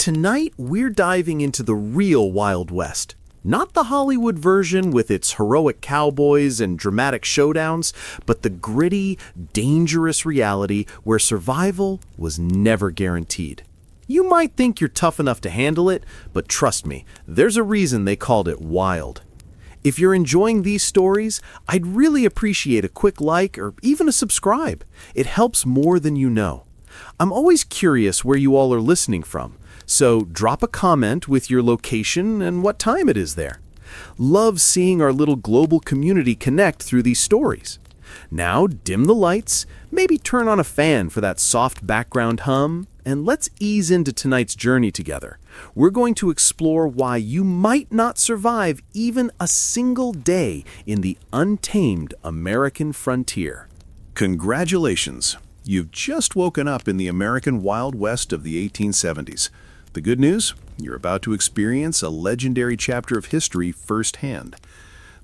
Tonight, we're diving into the real Wild West. Not the Hollywood version with its heroic cowboys and dramatic showdowns, but the gritty, dangerous reality where survival was never guaranteed. You might think you're tough enough to handle it, but trust me, there's a reason they called it wild. If you're enjoying these stories, I'd really appreciate a quick like or even a subscribe. It helps more than you know. I'm always curious where you all are listening from, so drop a comment with your location and what time it is there. Love seeing our little global community connect through these stories. Now dim the lights, maybe turn on a fan for that soft background hum, and let's ease into tonight's journey together. We're going to explore why you might not survive even a single day in the untamed American frontier. Congratulations! You've just woken up in the American Wild West of the 1870s. The good news? You're about to experience a legendary chapter of history firsthand.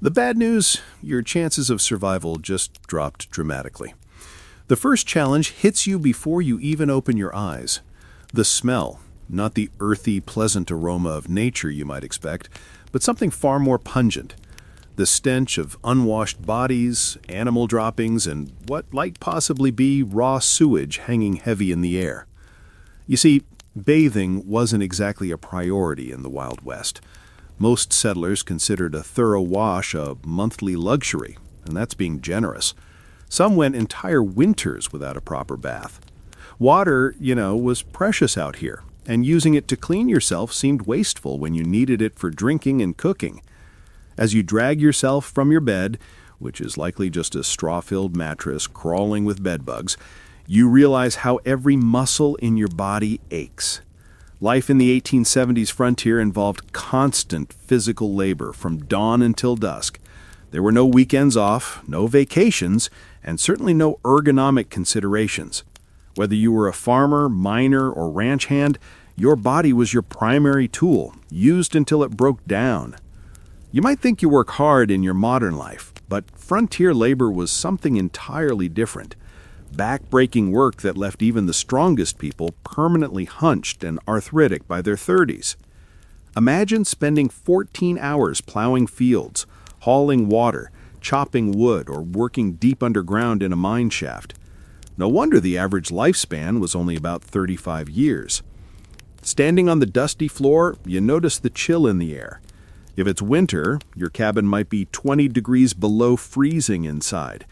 The bad news? Your chances of survival just dropped dramatically. The first challenge hits you before you even open your eyes. The smell, not the earthy, pleasant aroma of nature you might expect, but something far more pungent. The stench of unwashed bodies, animal droppings, and what might possibly be raw sewage hanging heavy in the air. You see, bathing wasn't exactly a priority in the Wild West. Most settlers considered a thorough wash a monthly luxury, and that's being generous. Some went entire winters without a proper bath. Water, was precious out here, and using it to clean yourself seemed wasteful when you needed it for drinking and cooking. As you drag yourself from your bed, which is likely just a straw-filled mattress crawling with bedbugs, you realize how every muscle in your body aches. Life in the 1870s frontier involved constant physical labor from dawn until dusk. There were no weekends off, no vacations, and certainly no ergonomic considerations. Whether you were a farmer, miner, or ranch hand, your body was your primary tool, used until it broke down. You might think you work hard in your modern life, but frontier labor was something entirely different. Back-breaking work that left even the strongest people permanently hunched and arthritic by their 30s. Imagine spending 14 hours plowing fields, hauling water, chopping wood, or working deep underground in a mine shaft. No wonder the average lifespan was only about 35 years. Standing on the dusty floor, you notice the chill in the air. If it's winter, your cabin might be 20 degrees below freezing inside.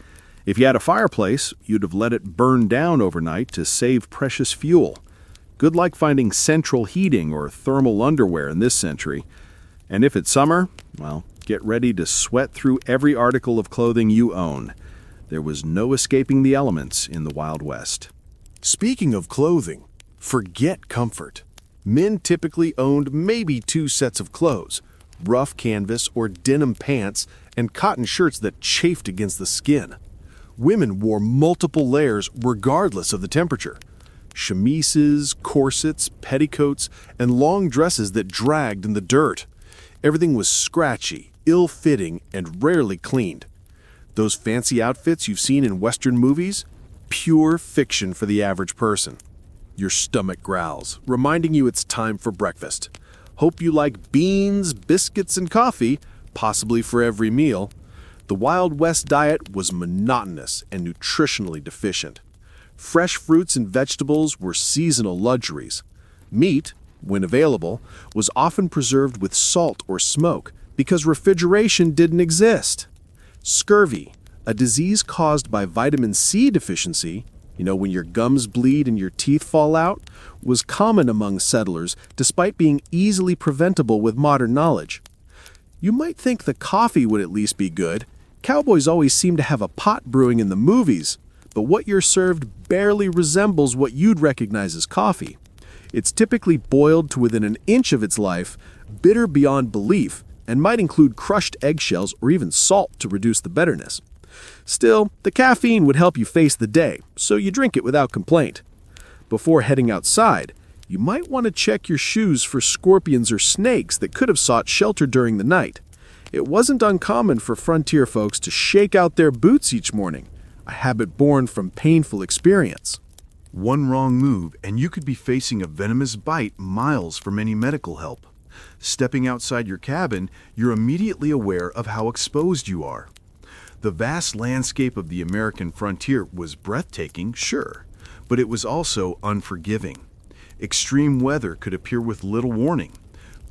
If you had a fireplace, you'd have let it burn down overnight to save precious fuel. Good luck finding central heating or thermal underwear in this century. And if it's summer, well, get ready to sweat through every article of clothing you own. There was no escaping the elements in the Wild West. Speaking of clothing, forget comfort. Men typically owned maybe 2 sets of clothes, rough canvas or denim pants, and cotton shirts that chafed against the skin. Women wore multiple layers regardless of the temperature. Chemises, corsets, petticoats, and long dresses that dragged in the dirt. Everything was scratchy, ill-fitting, and rarely cleaned. Those fancy outfits you've seen in Western movies? Pure fiction for the average person. Your stomach growls, reminding you it's time for breakfast. Hope you like beans, biscuits, and coffee, possibly for every meal. The Wild West diet was monotonous and nutritionally deficient. Fresh fruits and vegetables were seasonal luxuries. Meat, when available, was often preserved with salt or smoke because refrigeration didn't exist. Scurvy, a disease caused by vitamin C deficiency, when your gums bleed and your teeth fall out, was common among settlers despite being easily preventable with modern knowledge. You might think the coffee would at least be good. Cowboys always seem to have a pot brewing in the movies, but what you're served barely resembles what you'd recognize as coffee. It's typically boiled to within an inch of its life, bitter beyond belief, and might include crushed eggshells or even salt to reduce the bitterness. Still, the caffeine would help you face the day, so you drink it without complaint. Before heading outside, you might want to check your shoes for scorpions or snakes that could have sought shelter during the night. It wasn't uncommon for frontier folks to shake out their boots each morning, a habit born from painful experience. One wrong move, and you could be facing a venomous bite miles from any medical help. Stepping outside your cabin, you're immediately aware of how exposed you are. The vast landscape of the American frontier was breathtaking, sure, but it was also unforgiving. Extreme weather could appear with little warning.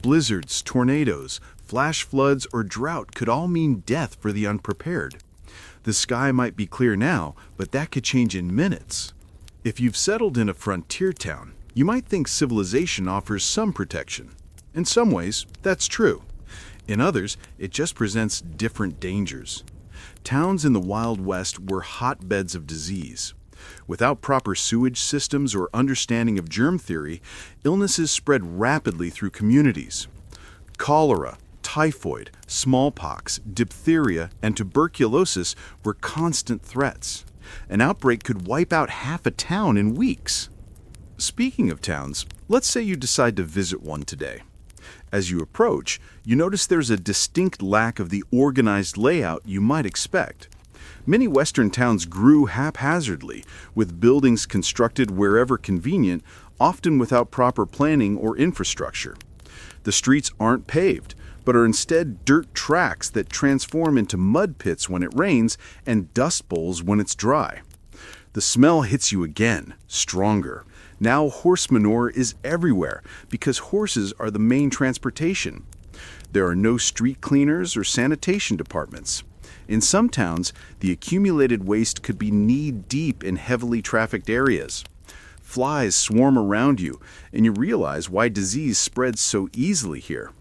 Blizzards, tornadoes, flash floods, or drought could all mean death for the unprepared. The sky might be clear now, but that could change in minutes. If you've settled in a frontier town, you might think civilization offers some protection. In some ways, that's true. In others, it just presents different dangers. Towns in the Wild West were hotbeds of disease. Without proper sewage systems or understanding of germ theory, illnesses spread rapidly through communities. Cholera, typhoid, smallpox, diphtheria, and tuberculosis were constant threats. An outbreak could wipe out half a town in weeks. Speaking of towns, let's say you decide to visit one today. As you approach, you notice there's a distinct lack of the organized layout you might expect. Many Western towns grew haphazardly, with buildings constructed wherever convenient, often without proper planning or infrastructure. The streets aren't paved, but are instead dirt tracks that transform into mud pits when it rains and dust bowls when it's dry. The smell hits you again, stronger. Now horse manure is everywhere because horses are the main transportation. There are no street cleaners or sanitation departments. In some towns, the accumulated waste could be knee-deep in heavily trafficked areas. Flies swarm around you, and you realize why disease spreads so easily here.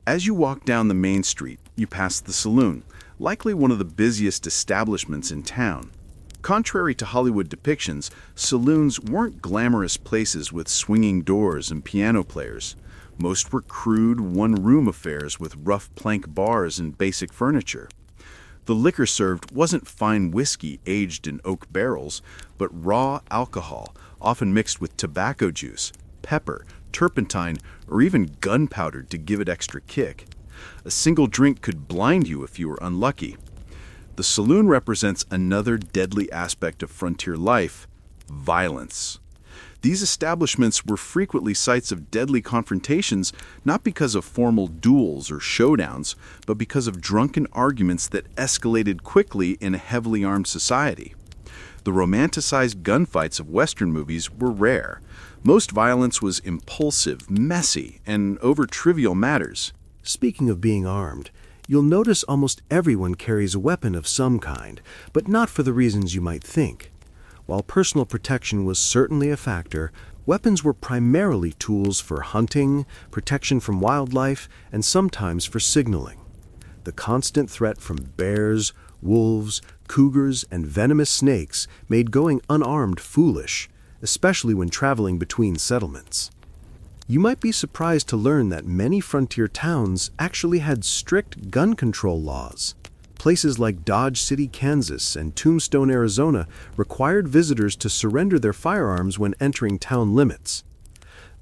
As you walk down the main street, you pass the saloon, likely one of the busiest establishments in town. Contrary to Hollywood depictions, saloons weren't glamorous places with swinging doors and piano players. Most were crude, one-room affairs with rough plank bars and basic furniture. The liquor served wasn't fine whiskey aged in oak barrels, but raw alcohol, often mixed with tobacco juice, pepper, turpentine, or even gunpowder to give it extra kick. A single drink could blind you if you were unlucky. The saloon represents another deadly aspect of frontier life: violence. These establishments were frequently sites of deadly confrontations, not because of formal duels or showdowns, but because of drunken arguments that escalated quickly in a heavily armed society. The romanticized gunfights of Western movies were rare. Most violence was impulsive, messy, and over trivial matters. Speaking of being armed, you'll notice almost everyone carries a weapon of some kind, but not for the reasons you might think. While personal protection was certainly a factor, weapons were primarily tools for hunting, protection from wildlife, and sometimes for signaling. The constant threat from bears, wolves, cougars, and venomous snakes made going unarmed foolish, especially when traveling between settlements. You might be surprised to learn that many frontier towns actually had strict gun control laws. Places like Dodge City, Kansas, and Tombstone, Arizona, required visitors to surrender their firearms when entering town limits.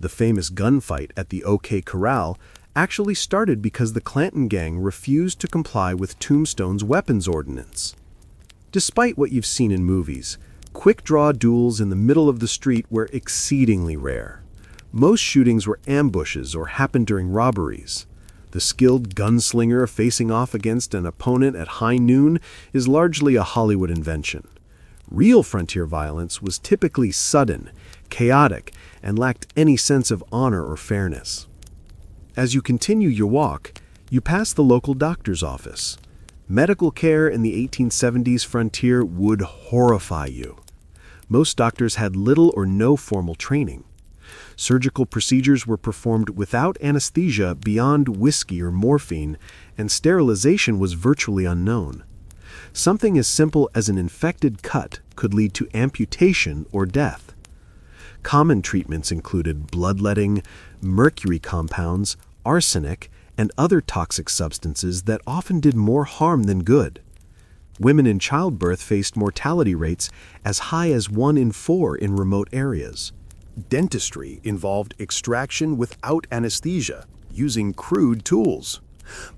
The famous gunfight at the OK Corral actually started because the Clanton gang refused to comply with Tombstone's weapons ordinance. Despite what you've seen in movies, quick-draw duels in the middle of the street were exceedingly rare. Most shootings were ambushes or happened during robberies. The skilled gunslinger facing off against an opponent at high noon is largely a Hollywood invention. Real frontier violence was typically sudden, chaotic, and lacked any sense of honor or fairness. As you continue your walk, you pass the local doctor's office. Medical care in the 1870s frontier would horrify you. Most doctors had little or no formal training. Surgical procedures were performed without anesthesia beyond whiskey or morphine, and sterilization was virtually unknown. Something as simple as an infected cut could lead to amputation or death. Common treatments included bloodletting, mercury compounds, arsenic, and other toxic substances that often did more harm than good. Women in childbirth faced mortality rates as high as 1 in 4 in remote areas. Dentistry involved extraction without anesthesia, using crude tools.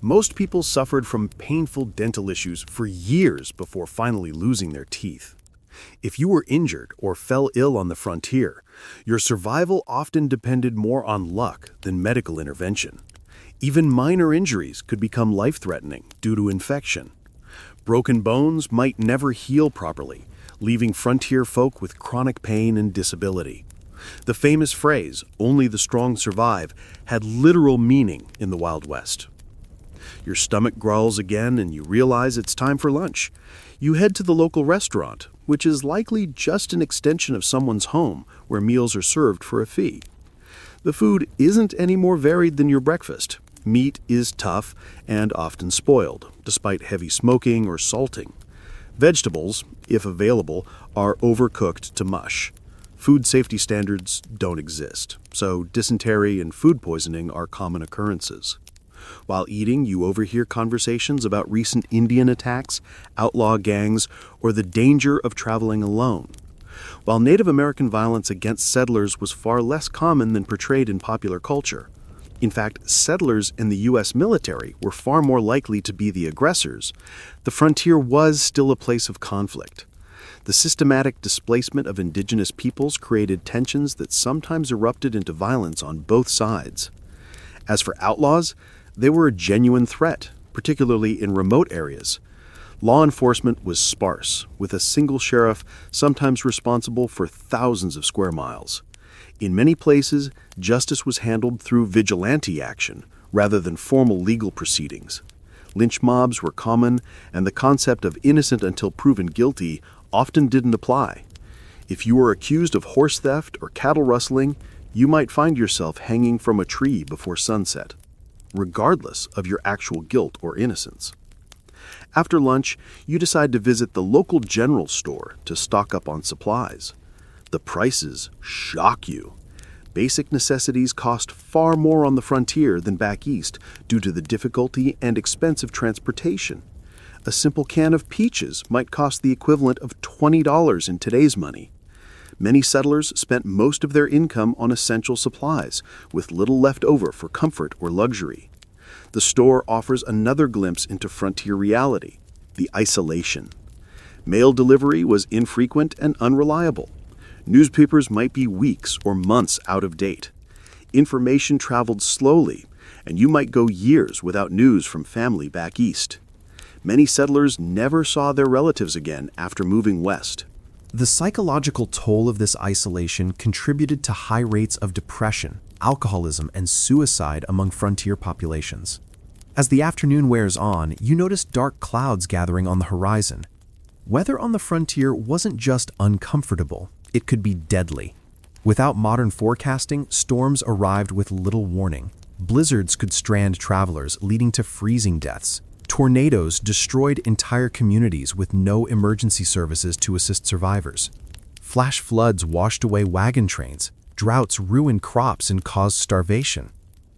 Most people suffered from painful dental issues for years before finally losing their teeth. If you were injured or fell ill on the frontier, your survival often depended more on luck than medical intervention. Even minor injuries could become life-threatening due to infection. Broken bones might never heal properly, leaving frontier folk with chronic pain and disability. The famous phrase, "only the strong survive," had literal meaning in the Wild West. Your stomach growls again and you realize it's time for lunch. You head to the local restaurant, which is likely just an extension of someone's home where meals are served for a fee. The food isn't any more varied than your breakfast. Meat is tough and often spoiled, despite heavy smoking or salting. Vegetables, if available, are overcooked to mush. Food safety standards don't exist, so dysentery and food poisoning are common occurrences. While eating, you overhear conversations about recent Indian attacks, outlaw gangs, or the danger of traveling alone. While Native American violence against settlers was far less common than portrayed in popular culture. In fact, settlers in the U.S. military were far more likely to be the aggressors. The frontier was still a place of conflict. The systematic displacement of indigenous peoples created tensions that sometimes erupted into violence on both sides. As for outlaws, they were a genuine threat, particularly in remote areas. Law enforcement was sparse, with a single sheriff sometimes responsible for thousands of square miles. In many places, justice was handled through vigilante action rather than formal legal proceedings. Lynch mobs were common, and the concept of innocent until proven guilty often didn't apply. If you were accused of horse theft or cattle rustling, you might find yourself hanging from a tree before sunset, regardless of your actual guilt or innocence. After lunch, you decide to visit the local general store to stock up on supplies. The prices shock you. Basic necessities cost far more on the frontier than back east due to the difficulty and expense of transportation. A simple can of peaches might cost the equivalent of $20 in today's money. Many settlers spent most of their income on essential supplies, with little left over for comfort or luxury. The store offers another glimpse into frontier reality, the isolation. Mail delivery was infrequent and unreliable. Newspapers might be weeks or months out of date. Information traveled slowly, and you might go years without news from family back east. Many settlers never saw their relatives again after moving west. The psychological toll of this isolation contributed to high rates of depression, alcoholism, and suicide among frontier populations. As the afternoon wears on, you notice dark clouds gathering on the horizon. Weather on the frontier wasn't just uncomfortable, it could be deadly. Without modern forecasting, storms arrived with little warning. Blizzards could strand travelers, leading to freezing deaths. Tornadoes destroyed entire communities with no emergency services to assist survivors. Flash floods washed away wagon trains. Droughts ruined crops and caused starvation.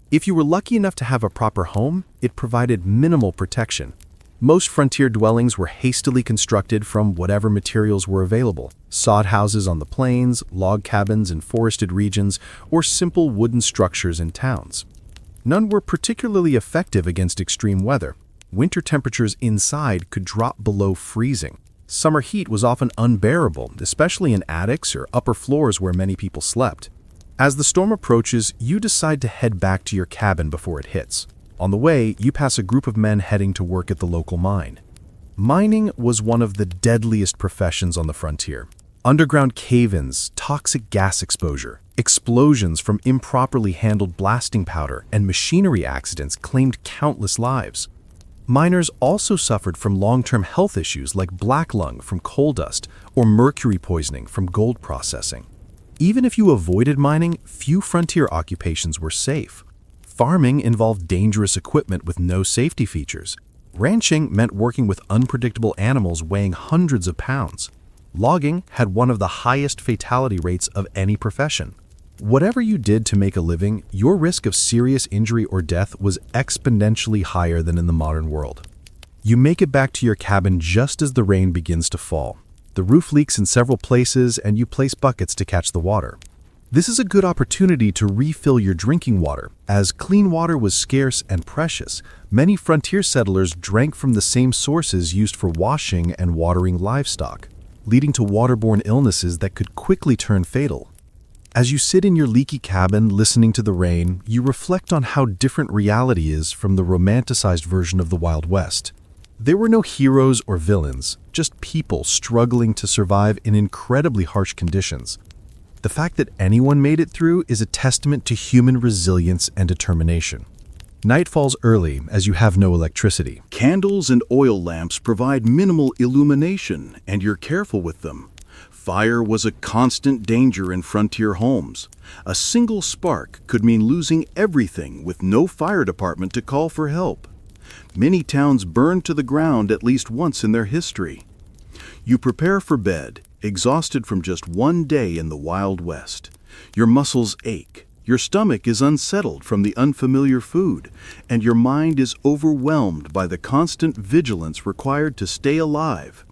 If you were lucky enough to have a proper home, it provided minimal protection. Most frontier dwellings were hastily constructed from whatever materials were available: sod houses on the plains, log cabins in forested regions, or simple wooden structures in towns. None were particularly effective against extreme weather. Winter temperatures inside could drop below freezing. Summer heat was often unbearable, especially in attics or upper floors where many people slept. As the storm approaches, you decide to head back to your cabin before it hits. On the way, you pass a group of men heading to work at the local mine. Mining was one of the deadliest professions on the frontier. Underground cave-ins, toxic gas exposure, explosions from improperly handled blasting powder, and machinery accidents claimed countless lives. Miners also suffered from long-term health issues like black lung from coal dust or mercury poisoning from gold processing. Even if you avoided mining, few frontier occupations were safe. Farming involved dangerous equipment with no safety features. Ranching meant working with unpredictable animals weighing hundreds of pounds. Logging had one of the highest fatality rates of any profession. Whatever you did to make a living, your risk of serious injury or death was exponentially higher than in the modern world. You make it back to your cabin just as the rain begins to fall. The roof leaks in several places, and you place buckets to catch the water. This is a good opportunity to refill your drinking water. As clean water was scarce and precious, many frontier settlers drank from the same sources used for washing and watering livestock. leading to waterborne illnesses that could quickly turn fatal. As you sit in your leaky cabin listening to the rain, you reflect on how different reality is from the romanticized version of the Wild West. There were no heroes or villains, just people struggling to survive in incredibly harsh conditions. The fact that anyone made it through is a testament to human resilience and determination. Night falls early as you have no electricity. Candles and oil lamps provide minimal illumination, and you're careful with them. Fire was a constant danger in frontier homes. A single spark could mean losing everything with no fire department to call for help. Many towns burned to the ground at least once in their history. You prepare for bed, exhausted from just one day in the Wild West. Your muscles ache. Your stomach is unsettled from the unfamiliar food, and your mind is overwhelmed by the constant vigilance required to stay alive.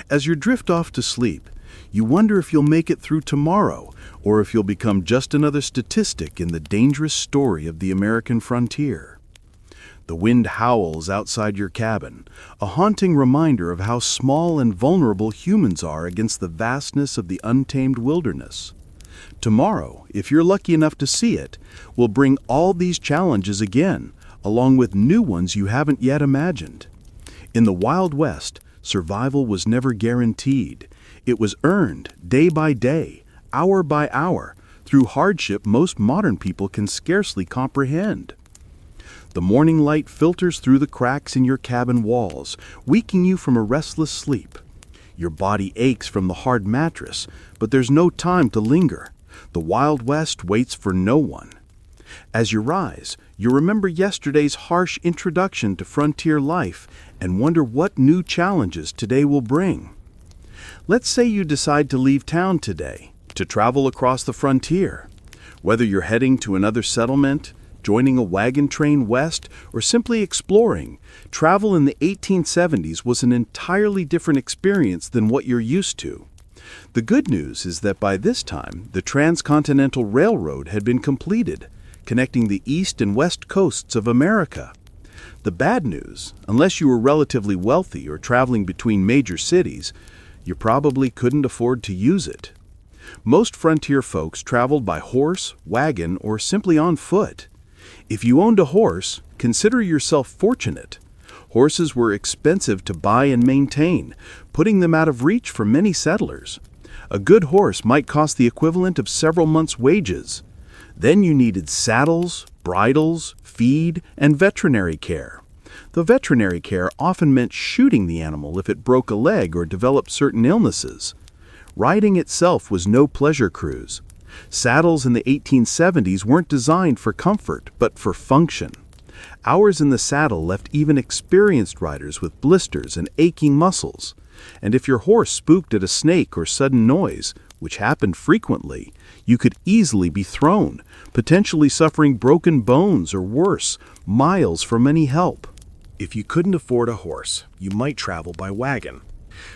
As you drift off to sleep, you wonder if you'll make it through tomorrow, or if you'll become just another statistic in the dangerous story of the American frontier. The wind howls outside your cabin, a haunting reminder of how small and vulnerable humans are against the vastness of the untamed wilderness. Tomorrow, if you're lucky enough to see it, will bring all these challenges again, along with new ones you haven't yet imagined. In the Wild West, survival was never guaranteed. It was earned day by day, hour by hour, through hardship most modern people can scarcely comprehend. The morning light filters through the cracks in your cabin walls, waking you from a restless sleep. Your body aches from the hard mattress, but there's no time to linger. The Wild West waits for no one. As you rise, you remember yesterday's harsh introduction to frontier life and wonder what new challenges today will bring. Let's say you decide to leave town today, to travel across the frontier. Whether you're heading to another settlement, joining a wagon train west, or simply exploring, travel in the 1870s was an entirely different experience than what you're used to. The good news is that by this time, the Transcontinental Railroad had been completed, connecting the east and west coasts of America. The bad news, unless you were relatively wealthy or traveling between major cities, you probably couldn't afford to use it. Most frontier folks traveled by horse, wagon, or simply on foot. If you owned a horse, consider yourself fortunate. Horses were expensive to buy and maintain, putting them out of reach for many settlers. A good horse might cost the equivalent of several months' wages. Then you needed saddles, bridles, feed, and veterinary care. The veterinary care often meant shooting the animal if it broke a leg or developed certain illnesses. Riding itself was no pleasure cruise. Saddles in the 1870s weren't designed for comfort, but for function. Hours in the saddle left even experienced riders with blisters and aching muscles. And if your horse spooked at a snake or sudden noise, which happened frequently, you could easily be thrown, potentially suffering broken bones or worse, miles from any help. If you couldn't afford a horse, you might travel by wagon.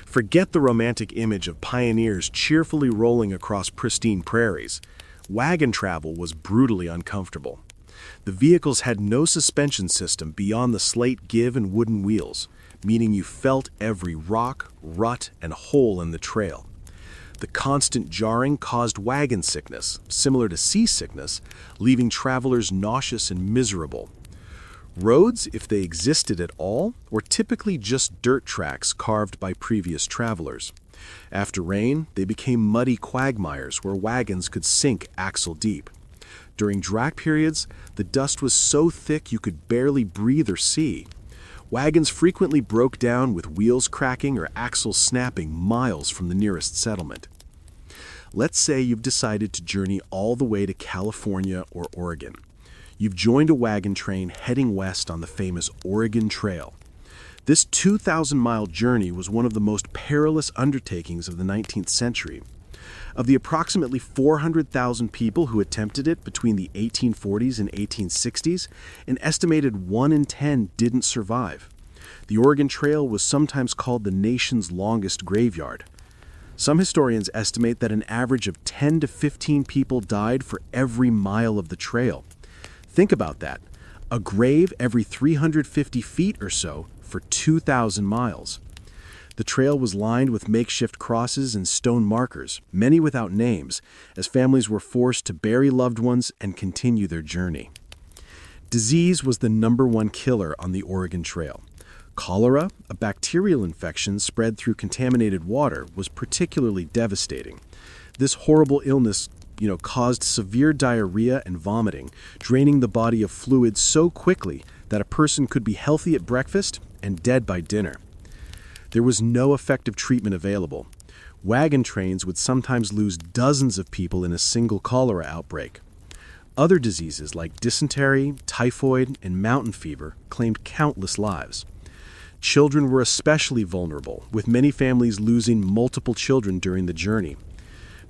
Forget the romantic image of pioneers cheerfully rolling across pristine prairies. Wagon travel was brutally uncomfortable. The vehicles had no suspension system beyond the slate give and wooden wheels, meaning you felt every rock, rut, and hole in the trail. The constant jarring caused wagon sickness, similar to seasickness, leaving travelers nauseous and miserable. Roads, if they existed at all, were typically just dirt tracks carved by previous travelers. After rain, they became muddy quagmires where wagons could sink axle deep. During drought periods, the dust was so thick you could barely breathe or see. Wagons frequently broke down with wheels cracking or axles snapping miles from the nearest settlement. Let's say you've decided to journey all the way to California or Oregon. You've joined a wagon train heading west on the famous Oregon Trail. This 2,000-mile journey was one of the most perilous undertakings of the 19th century. Of the approximately 400,000 people who attempted it between the 1840s and 1860s, an estimated 1 in 10 didn't survive. The Oregon Trail was sometimes called the nation's longest graveyard. Some historians estimate that an average of 10 to 15 people died for every mile of the trail. Think about that. A grave every 350 feet or so for 2,000 miles. The trail was lined with makeshift crosses and stone markers, many without names, as families were forced to bury loved ones and continue their journey. Disease was the #1 killer on the Oregon Trail. Cholera, a bacterial infection spread through contaminated water, was particularly devastating. This horrible illness, caused severe diarrhea and vomiting, draining the body of fluid so quickly that a person could be healthy at breakfast and dead by dinner. There was no effective treatment available. Wagon trains would sometimes lose dozens of people in a single cholera outbreak. Other diseases like dysentery, typhoid, and mountain fever claimed countless lives. Children were especially vulnerable, with many families losing multiple children during the journey.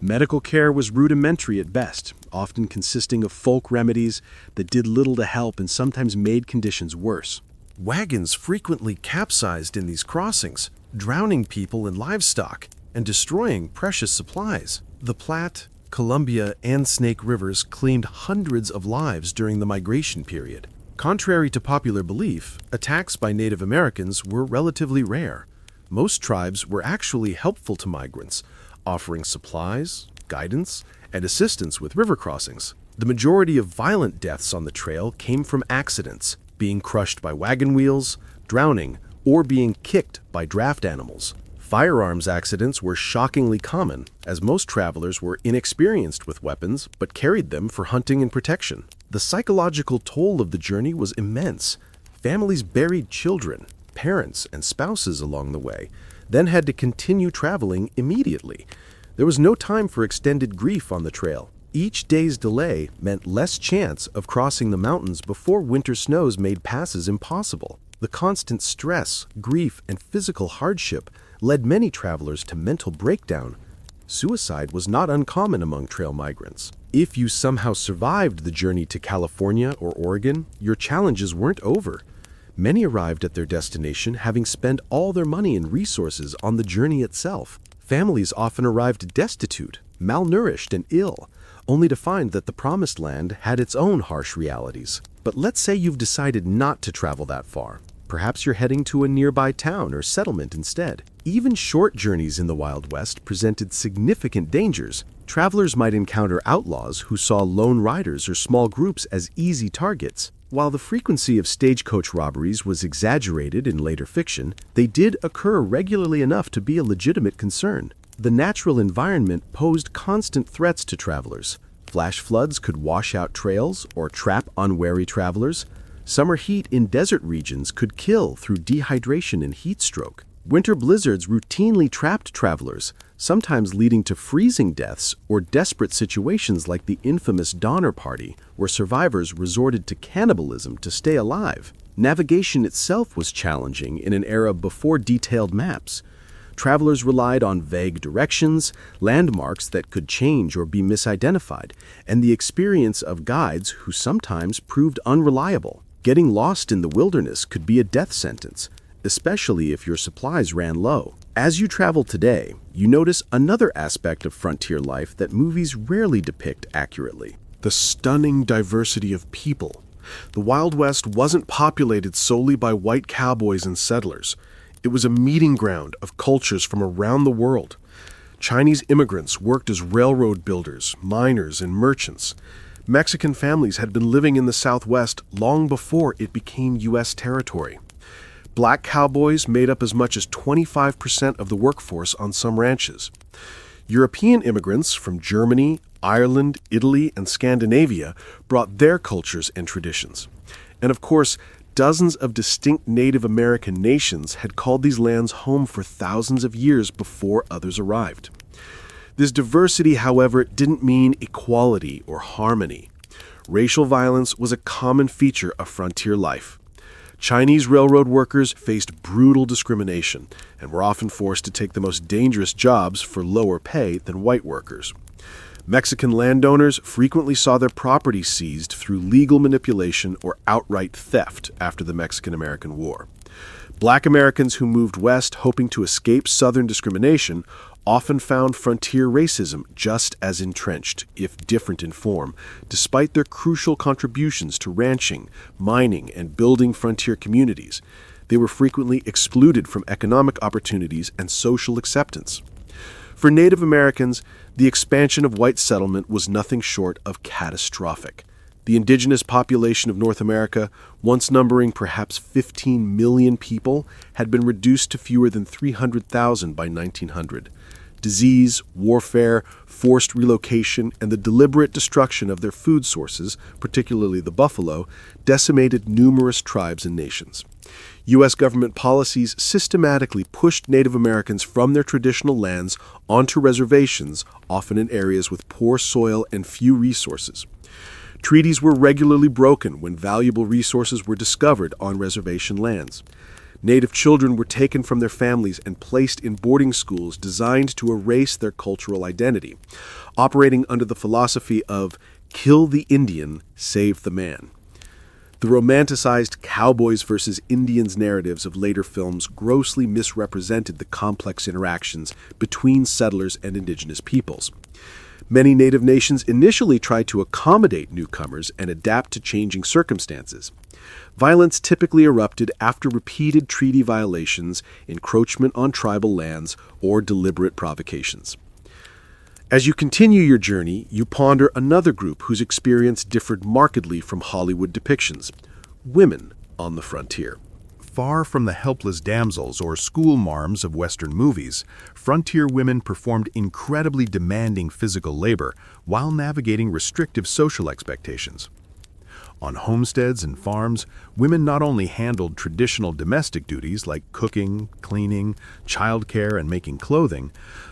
Medical care was rudimentary at best, often consisting of folk remedies that did little to help and sometimes made conditions worse. Wagons frequently capsized in these crossings, drowning people and livestock, and destroying precious supplies. The Platte, Columbia, and Snake Rivers claimed hundreds of lives during the migration period. Contrary to popular belief, attacks by Native Americans were relatively rare. Most tribes were actually helpful to migrants, offering supplies, guidance, and assistance with river crossings. The majority of violent deaths on the trail came from accidents, being crushed by wagon wheels, drowning, or being kicked by draft animals. Firearms accidents were shockingly common, as most travelers were inexperienced with weapons but carried them for hunting and protection. The psychological toll of the journey was immense. Families buried children, parents, and spouses along the way, then had to continue traveling immediately. There was no time for extended grief on the trail. Each day's delay meant less chance of crossing the mountains before winter snows made passes impossible. The constant stress, grief, and physical hardship led many travelers to mental breakdown. Suicide was not uncommon among trail migrants. If you somehow survived the journey to California or Oregon, your challenges weren't over. Many arrived at their destination having spent all their money and resources on the journey itself. Families often arrived destitute, malnourished, and ill, only to find that the Promised Land had its own harsh realities. But let's say you've decided not to travel that far. Perhaps you're heading to a nearby town or settlement instead. Even short journeys in the Wild West presented significant dangers. Travelers might encounter outlaws who saw lone riders or small groups as easy targets. While the frequency of stagecoach robberies was exaggerated in later fiction, they did occur regularly enough to be a legitimate concern. The natural environment posed constant threats to travelers. Flash floods could wash out trails or trap unwary travelers. Summer heat in desert regions could kill through dehydration and heat stroke. Winter blizzards routinely trapped travelers, sometimes leading to freezing deaths or desperate situations like the infamous Donner Party, where survivors resorted to cannibalism to stay alive. Navigation itself was challenging in an era before detailed maps. Travelers relied on vague directions, landmarks that could change or be misidentified, and the experience of guides who sometimes proved unreliable. Getting lost in the wilderness could be a death sentence, especially if your supplies ran low. As you travel today, you notice another aspect of frontier life that movies rarely depict accurately: the stunning diversity of people. The Wild West wasn't populated solely by white cowboys and settlers. It was a meeting ground of cultures from around the world. Chinese immigrants worked as railroad builders, miners, and merchants. Mexican families had been living in the Southwest long before it became U.S. territory. Black cowboys made up as much as 25% of the workforce on some ranches. European immigrants from Germany, Ireland, Italy, and Scandinavia brought their cultures and traditions. And of course, dozens of distinct Native American nations had called these lands home for thousands of years before others arrived. This diversity, however, didn't mean equality or harmony. Racial violence was a common feature of frontier life. Chinese railroad workers faced brutal discrimination and were often forced to take the most dangerous jobs for lower pay than white workers. Mexican landowners frequently saw their property seized through legal manipulation or outright theft after the Mexican-American War. Black Americans who moved west hoping to escape Southern discrimination often found frontier racism just as entrenched, if different in form, despite their crucial contributions to ranching, mining, and building frontier communities. They were frequently excluded from economic opportunities and social acceptance. For Native Americans, the expansion of white settlement was nothing short of catastrophic. The indigenous population of North America, once numbering perhaps 15 million people, had been reduced to fewer than 300,000 by 1900. Disease, warfare, forced relocation, and the deliberate destruction of their food sources, particularly the buffalo, decimated numerous tribes and nations. U.S. government policies systematically pushed Native Americans from their traditional lands onto reservations, often in areas with poor soil and few resources. Treaties were regularly broken when valuable resources were discovered on reservation lands. Native children were taken from their families and placed in boarding schools designed to erase their cultural identity, operating under the philosophy of kill the Indian, save the man. The romanticized cowboys versus Indians narratives of later films grossly misrepresented the complex interactions between settlers and indigenous peoples. Many Native nations initially tried to accommodate newcomers and adapt to changing circumstances. Violence typically erupted after repeated treaty violations, encroachment on tribal lands, or deliberate provocations. As you continue your journey, you ponder another group whose experience differed markedly from Hollywood depictions: women on the frontier. Far from the helpless damsels or schoolmarms of Western movies, frontier women performed incredibly demanding physical labor while navigating restrictive social expectations. On homesteads and farms, women not only handled traditional domestic duties like cooking, cleaning, childcare, and making clothing,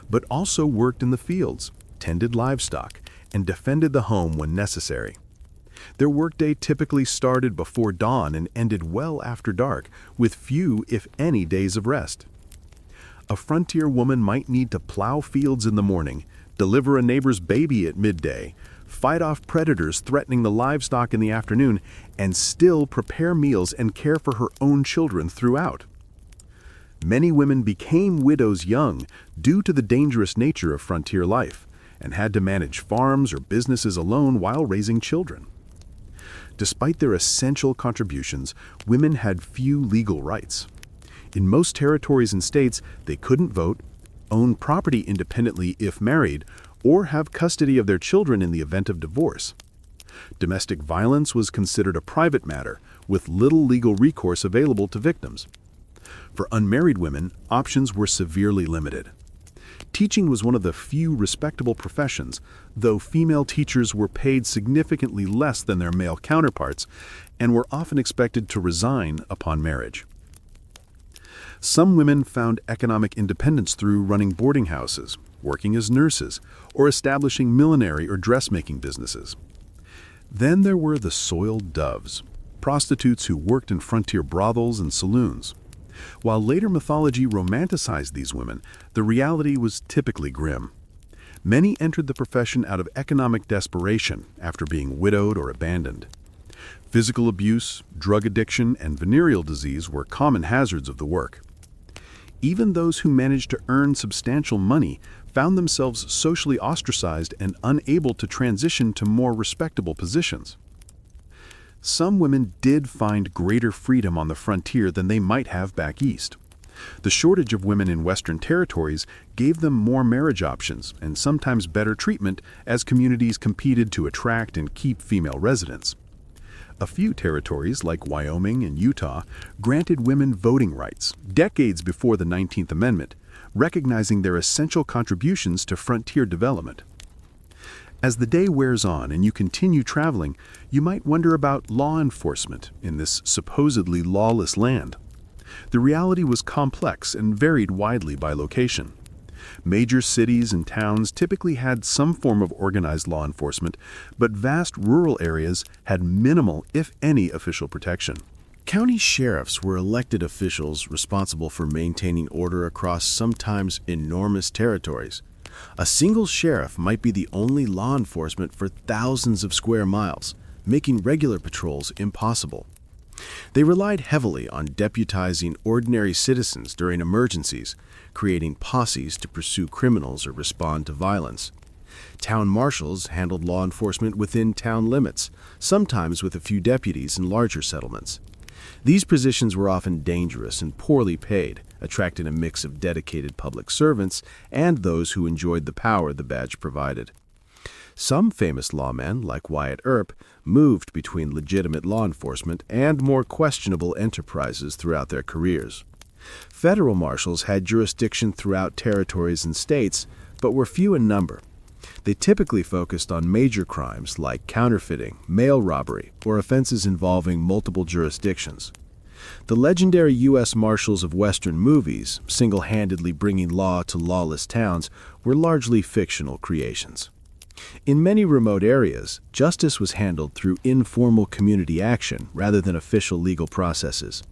but also worked in the fields, tended livestock, and defended the home when necessary. Their workday typically started before dawn and ended well after dark, with few, if any, days of rest. A frontier woman might need to plow fields in the morning, deliver a neighbor's baby at midday, fight off predators threatening the livestock in the afternoon, and still prepare meals and care for her own children throughout. Many women became widows young due to the dangerous nature of frontier life, and had to manage farms or businesses alone while raising children. Despite their essential contributions, women had few legal rights. In most territories and states, they couldn't vote, own property independently if married, or have custody of their children in the event of divorce. Domestic violence was considered a private matter, with little legal recourse available to victims. For unmarried women, options were severely limited. Teaching was one of the few respectable professions, though female teachers were paid significantly less than their male counterparts and were often expected to resign upon marriage. Some women found economic independence through running boarding houses, working as nurses, or establishing millinery or dressmaking businesses. Then there were the soiled doves, prostitutes who worked in frontier brothels and saloons. While later mythology romanticized these women, the reality was typically grim. Many entered the profession out of economic desperation after being widowed or abandoned. Physical abuse, drug addiction, and venereal disease were common hazards of the work. Even those who managed to earn substantial money found themselves socially ostracized and unable to transition to more respectable positions. Some women did find greater freedom on the frontier than they might have back east. The shortage of women in Western territories gave them more marriage options and sometimes better treatment as communities competed to attract and keep female residents. A few territories, like Wyoming and Utah, granted women voting rights decades before the 19th Amendment, recognizing their essential contributions to frontier development. As the day wears on and you continue traveling, you might wonder about law enforcement in this supposedly lawless land. The reality was complex and varied widely by location. Major cities and towns typically had some form of organized law enforcement, but vast rural areas had minimal, if any, official protection. County sheriffs were elected officials responsible for maintaining order across sometimes enormous territories. A single sheriff might be the only law enforcement for thousands of square miles, making regular patrols impossible. They relied heavily on deputizing ordinary citizens during emergencies, creating posses to pursue criminals or respond to violence. Town marshals handled law enforcement within town limits, sometimes with a few deputies in larger settlements. These positions were often dangerous and poorly paid, attracting a mix of dedicated public servants and those who enjoyed the power the badge provided. Some famous lawmen, like Wyatt Earp, moved between legitimate law enforcement and more questionable enterprises throughout their careers. Federal marshals had jurisdiction throughout territories and states, but were few in number. They typically focused on major crimes like counterfeiting, mail robbery, or offenses involving multiple jurisdictions. The legendary U.S. Marshals of Western movies, single-handedly bringing law to lawless towns, were largely fictional creations. In many remote areas, justice was handled through informal community action rather than official legal processes.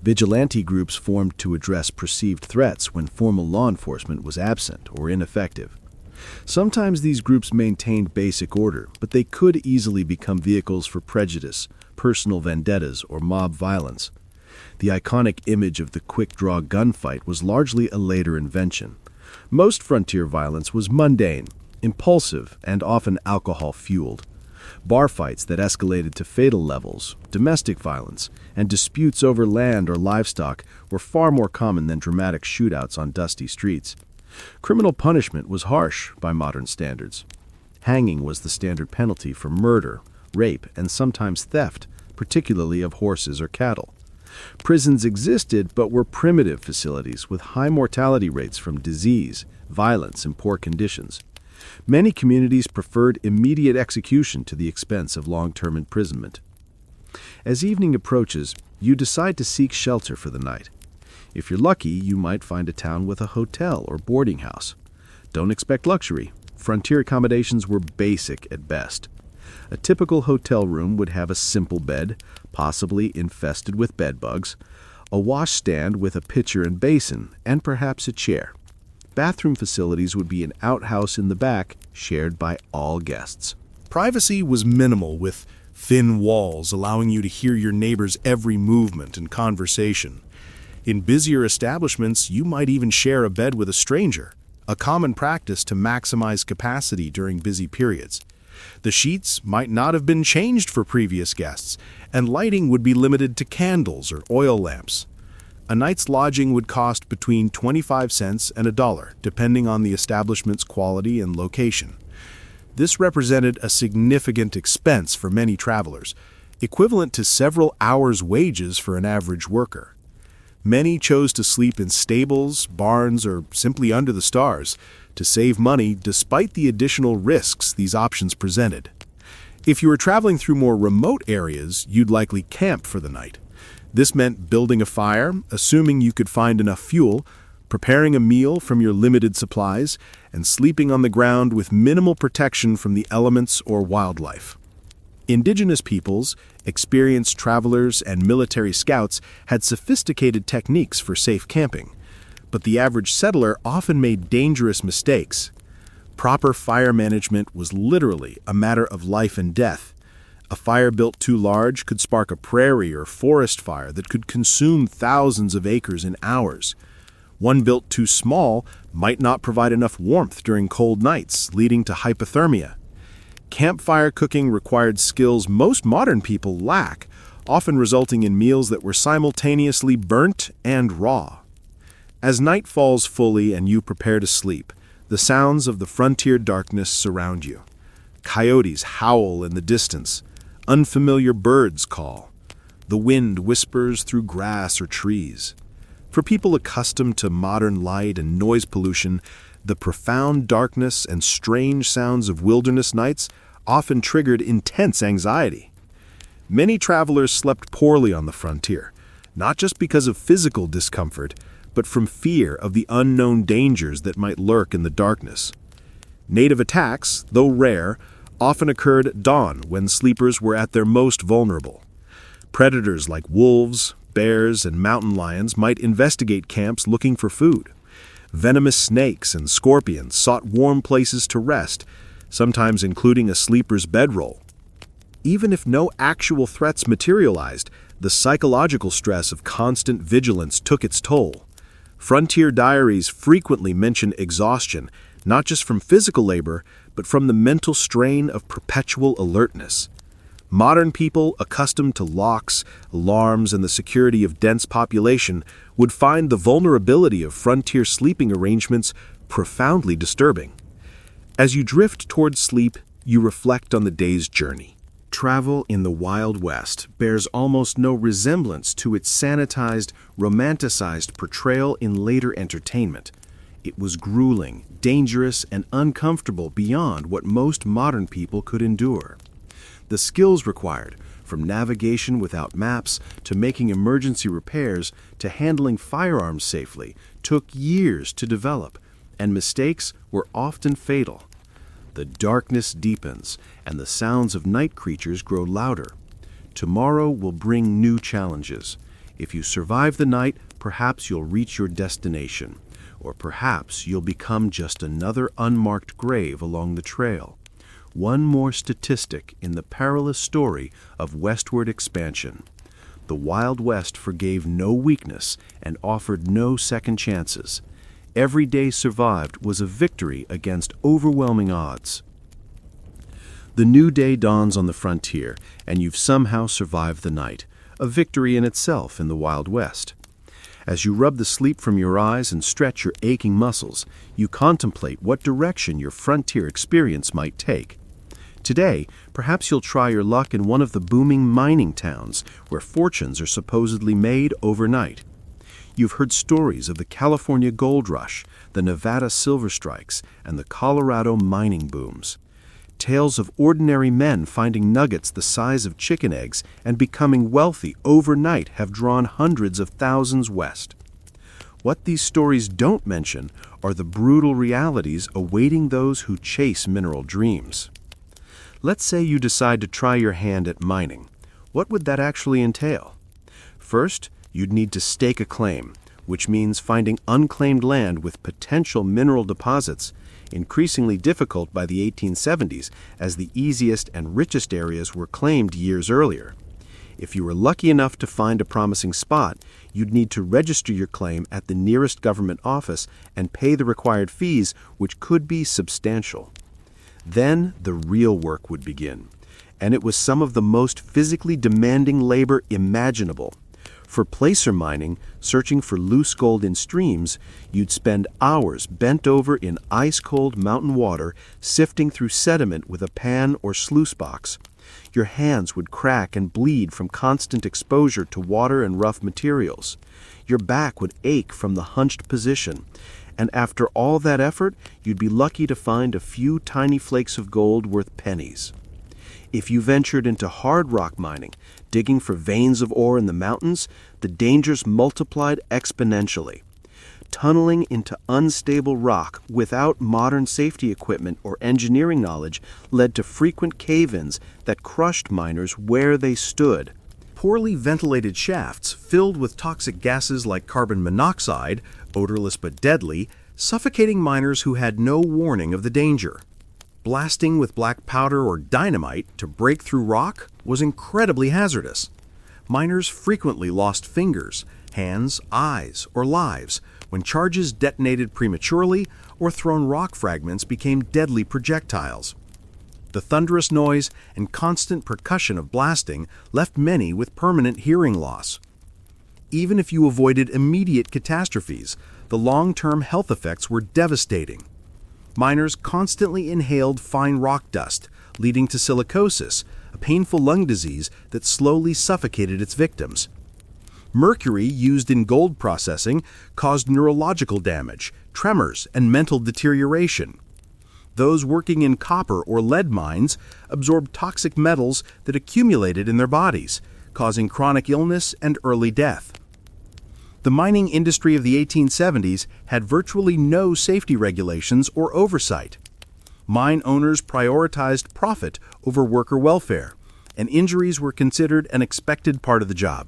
Vigilante groups formed to address perceived threats when formal law enforcement was absent or ineffective. Sometimes these groups maintained basic order, but they could easily become vehicles for prejudice, personal vendettas, or mob violence. The iconic image of the quick-draw gunfight was largely a later invention. Most frontier violence was mundane, impulsive, and often alcohol-fueled. Bar fights that escalated to fatal levels, domestic violence, and disputes over land or livestock were far more common than dramatic shootouts on dusty streets. Criminal punishment was harsh by modern standards. Hanging was the standard penalty for murder, rape, and sometimes theft, particularly of horses or cattle. Prisons existed but were primitive facilities with high mortality rates from disease, violence, and poor conditions. Many communities preferred immediate execution to the expense of long-term imprisonment. As evening approaches, you decide to seek shelter for the night. If you're lucky, you might find a town with a hotel or boarding house. Don't expect luxury. Frontier accommodations were basic at best. A typical hotel room would have a simple bed, possibly infested with bedbugs, a washstand with a pitcher and basin, and perhaps a chair. Bathroom facilities would be an outhouse in the back, shared by all guests. Privacy was minimal, with thin walls allowing you to hear your neighbor's every movement and conversation. In busier establishments, you might even share a bed with a stranger, a common practice to maximize capacity during busy periods. The sheets might not have been changed for previous guests, and lighting would be limited to candles or oil lamps. A night's lodging would cost between 25 cents and $1, depending on the establishment's quality and location. This represented a significant expense for many travelers, equivalent to several hours' wages for an average worker. Many chose to sleep in stables, barns, or simply under the stars to save money despite the additional risks these options presented. If you were traveling through more remote areas, you'd likely camp for the night. This meant building a fire, assuming you could find enough fuel, preparing a meal from your limited supplies, and sleeping on the ground with minimal protection from the elements or wildlife. Indigenous peoples, experienced travelers, and military scouts had sophisticated techniques for safe camping, but the average settler often made dangerous mistakes. Proper fire management was literally a matter of life and death. A fire built too large could spark a prairie or forest fire that could consume thousands of acres in hours. One built too small might not provide enough warmth during cold nights, leading to hypothermia. Campfire cooking required skills most modern people lack, often resulting in meals that were simultaneously burnt and raw. As night falls fully and you prepare to sleep, the sounds of the frontier darkness surround you. Coyotes howl in the distance. Unfamiliar birds call. The wind whispers through grass or trees. For people accustomed to modern light and noise pollution, the profound darkness and strange sounds of wilderness nights often triggered intense anxiety. Many travelers slept poorly on the frontier, not just because of physical discomfort, but from fear of the unknown dangers that might lurk in the darkness. Native attacks, though rare, often occurred at dawn when sleepers were at their most vulnerable. Predators like wolves, bears, and mountain lions might investigate camps looking for food. Venomous snakes and scorpions sought warm places to rest, sometimes including a sleeper's bedroll. Even if no actual threats materialized, the psychological stress of constant vigilance took its toll. Frontier diaries frequently mention exhaustion, not just from physical labor, but from the mental strain of perpetual alertness. Modern people, accustomed to locks, alarms, and the security of dense population, would find the vulnerability of frontier sleeping arrangements profoundly disturbing. As you drift towards sleep, you reflect on the day's journey. Travel in the Wild West bears almost no resemblance to its sanitized, romanticized portrayal in later entertainment. It was grueling, dangerous, and uncomfortable beyond what most modern people could endure. The skills required, from navigation without maps to making emergency repairs to handling firearms safely, took years to develop, and mistakes were often fatal. The darkness deepens, and the sounds of night creatures grow louder. Tomorrow will bring new challenges. If you survive the night, perhaps you'll reach your destination, or perhaps you'll become just another unmarked grave along the trail. One more statistic in the perilous story of westward expansion. The Wild West forgave no weakness and offered no second chances. Every day survived was a victory against overwhelming odds. The new day dawns on the frontier, and you've somehow survived the night, a victory in itself in the Wild West. As you rub the sleep from your eyes and stretch your aching muscles, you contemplate what direction your frontier experience might take. Today, perhaps you'll try your luck in one of the booming mining towns where fortunes are supposedly made overnight. You've heard stories of the California gold rush, the Nevada silver strikes, and the Colorado mining booms. Tales of ordinary men finding nuggets the size of chicken eggs and becoming wealthy overnight have drawn hundreds of thousands west. What these stories don't mention are the brutal realities awaiting those who chase mineral dreams. Let's say you decide to try your hand at mining. What would that actually entail? First, you'd need to stake a claim, which means finding unclaimed land with potential mineral deposits, increasingly difficult by the 1870s as the easiest and richest areas were claimed years earlier. If you were lucky enough to find a promising spot, you'd need to register your claim at the nearest government office and pay the required fees, which could be substantial. Then the real work would begin, and it was some of the most physically demanding labor imaginable. For placer mining, searching for loose gold in streams, you'd spend hours bent over in ice-cold mountain water, sifting through sediment with a pan or sluice box. Your hands would crack and bleed from constant exposure to water and rough materials. Your back would ache from the hunched position. And after all that effort, you'd be lucky to find a few tiny flakes of gold worth pennies. If you ventured into hard rock mining, digging for veins of ore in the mountains, the dangers multiplied exponentially. Tunneling into unstable rock without modern safety equipment or engineering knowledge led to frequent cave-ins that crushed miners where they stood. Poorly ventilated shafts filled with toxic gases like carbon monoxide, odorless but deadly, suffocating miners who had no warning of the danger. Blasting with black powder or dynamite to break through rock was incredibly hazardous. Miners frequently lost fingers, hands, eyes, or lives when charges detonated prematurely or thrown rock fragments became deadly projectiles. The thunderous noise and constant percussion of blasting left many with permanent hearing loss. Even if you avoided immediate catastrophes, the long-term health effects were devastating. Miners constantly inhaled fine rock dust, leading to silicosis, a painful lung disease that slowly suffocated its victims. Mercury used in gold processing caused neurological damage, tremors, and mental deterioration. Those working in copper or lead mines absorbed toxic metals that accumulated in their bodies, causing chronic illness and early death. The mining industry of the 1870s had virtually no safety regulations or oversight. Mine owners prioritized profit over worker welfare, and injuries were considered an expected part of the job.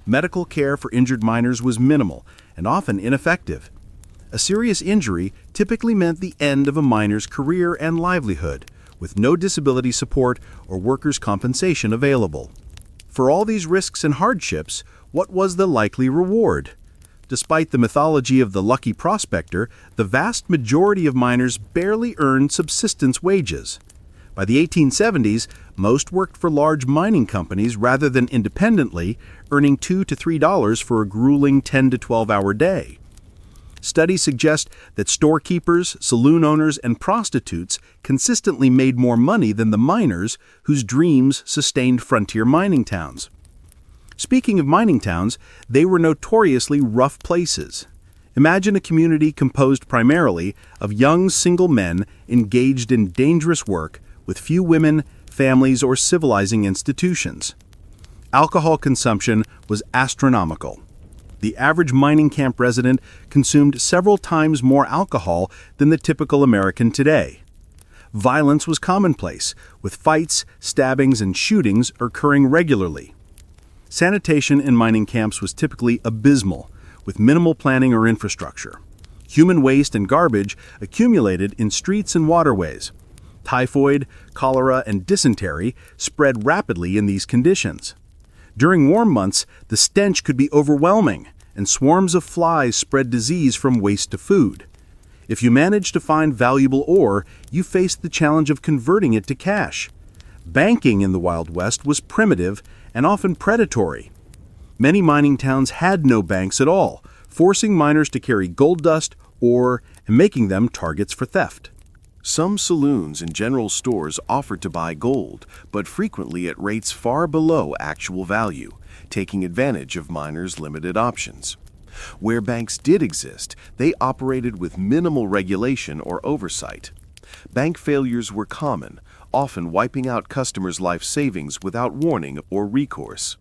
Medical care for injured miners was minimal and often ineffective. A serious injury typically meant the end of a miner's career and livelihood, with no disability support or workers' compensation available. For all these risks and hardships, what was the likely reward? Despite the mythology of the lucky prospector, the vast majority of miners barely earned subsistence wages. By the 1870s, most worked for large mining companies rather than independently, earning $2 to $3 for a grueling 10 to 12-hour day. Studies suggest that storekeepers, saloon owners, and prostitutes consistently made more money than the miners whose dreams sustained frontier mining towns. Speaking of mining towns, they were notoriously rough places. Imagine a community composed primarily of young single men engaged in dangerous work with few women, families, or civilizing institutions. Alcohol consumption was astronomical. The average mining camp resident consumed several times more alcohol than the typical American today. Violence was commonplace, with fights, stabbings, and shootings occurring regularly. Sanitation in mining camps was typically abysmal, with minimal planning or infrastructure. Human waste and garbage accumulated in streets and waterways. Typhoid, cholera, and dysentery spread rapidly in these conditions. During warm months, the stench could be overwhelming, and swarms of flies spread disease from waste to food. If you managed to find valuable ore, you faced the challenge of converting it to cash. Banking in the Wild West was primitive and often predatory. Many mining towns had no banks at all, forcing miners to carry gold dust, ore, and making them targets for theft. Some saloons and general stores offered to buy gold, but frequently at rates far below actual value, taking advantage of miners' limited options. Where banks did exist, they operated with minimal regulation or oversight. Bank failures were common, often wiping out customers' life savings without warning or recourse.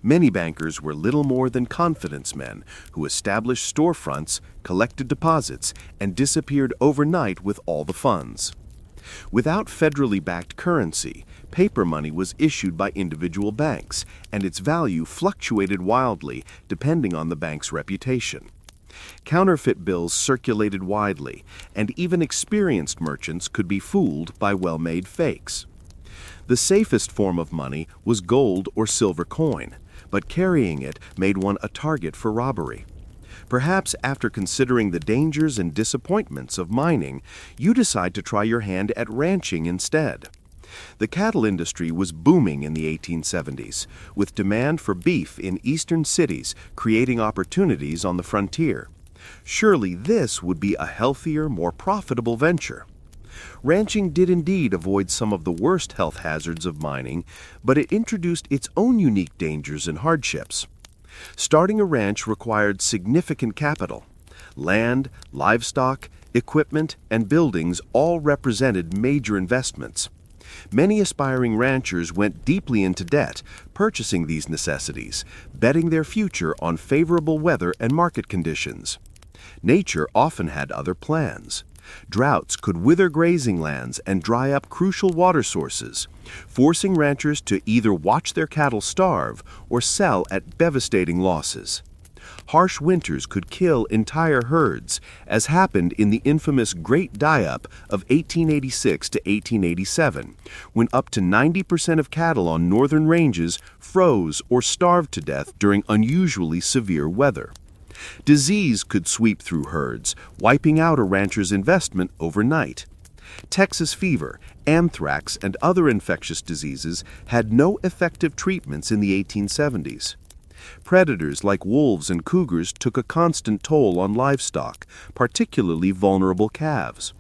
Many bankers were little more than confidence men who established storefronts, collected deposits, and disappeared overnight with all the funds. Without federally backed currency, paper money was issued by individual banks, and its value fluctuated wildly depending on the bank's reputation. Counterfeit bills circulated widely, and even experienced merchants could be fooled by well-made fakes. The safest form of money was gold or silver coin, but carrying it made one a target for robbery. Perhaps after considering the dangers and disappointments of mining, you decide to try your hand at ranching instead. The cattle industry was booming in the 1870s, with demand for beef in eastern cities creating opportunities on the frontier. Surely this would be a healthier, more profitable venture. Ranching did indeed avoid some of the worst health hazards of mining, but it introduced its own unique dangers and hardships. Starting a ranch required significant capital. Land, livestock, equipment, and buildings all represented major investments. Many aspiring ranchers went deeply into debt, purchasing these necessities, betting their future on favorable weather and market conditions. Nature often had other plans. Droughts could wither grazing lands and dry up crucial water sources, forcing ranchers to either watch their cattle starve or sell at devastating losses. Harsh winters could kill entire herds, as happened in the infamous Great Die-Up of 1886 to 1887, when up to 90% of cattle on northern ranges froze or starved to death during unusually severe weather. Disease could sweep through herds, wiping out a rancher's investment overnight. Texas fever, anthrax, and other infectious diseases had no effective treatments in the 1870s. Predators like wolves and cougars took a constant toll on livestock, particularly vulnerable calves.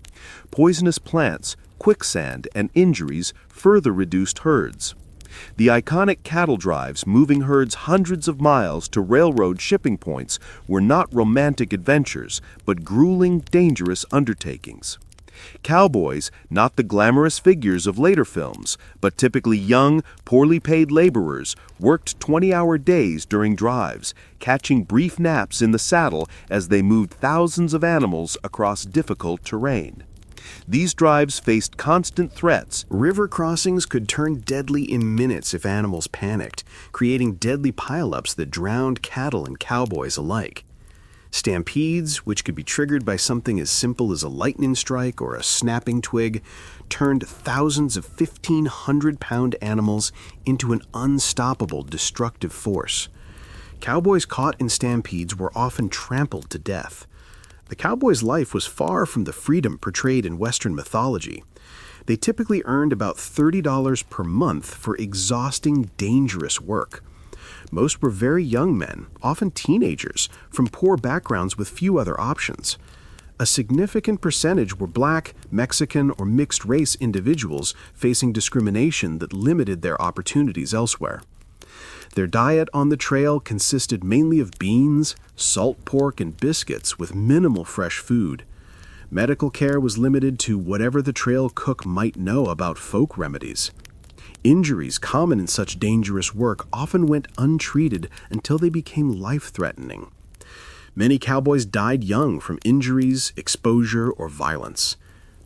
Poisonous plants, quicksand, and injuries further reduced herds. The iconic cattle drives moving herds hundreds of miles to railroad shipping points were not romantic adventures, but grueling, dangerous undertakings. Cowboys, not the glamorous figures of later films, but typically young, poorly paid laborers, worked 20-hour days during drives, catching brief naps in the saddle as they moved thousands of animals across difficult terrain. These drives faced constant threats. River crossings could turn deadly in minutes if animals panicked, creating deadly pileups that drowned cattle and cowboys alike. Stampedes, which could be triggered by something as simple as a lightning strike or a snapping twig, turned thousands of 1,500-pound animals into an unstoppable destructive force. Cowboys caught in stampedes were often trampled to death. The cowboy's life was far from the freedom portrayed in Western mythology. They typically earned about $30 per month for exhausting, dangerous work. Most were very young men, often teenagers, from poor backgrounds with few other options. A significant percentage were black, Mexican, or mixed-race individuals facing discrimination that limited their opportunities elsewhere. Their diet on the trail consisted mainly of beans, salt pork, and biscuits with minimal fresh food. Medical care was limited to whatever the trail cook might know about folk remedies. Injuries common in such dangerous work often went untreated until they became life-threatening. Many cowboys died young from injuries, exposure, or violence.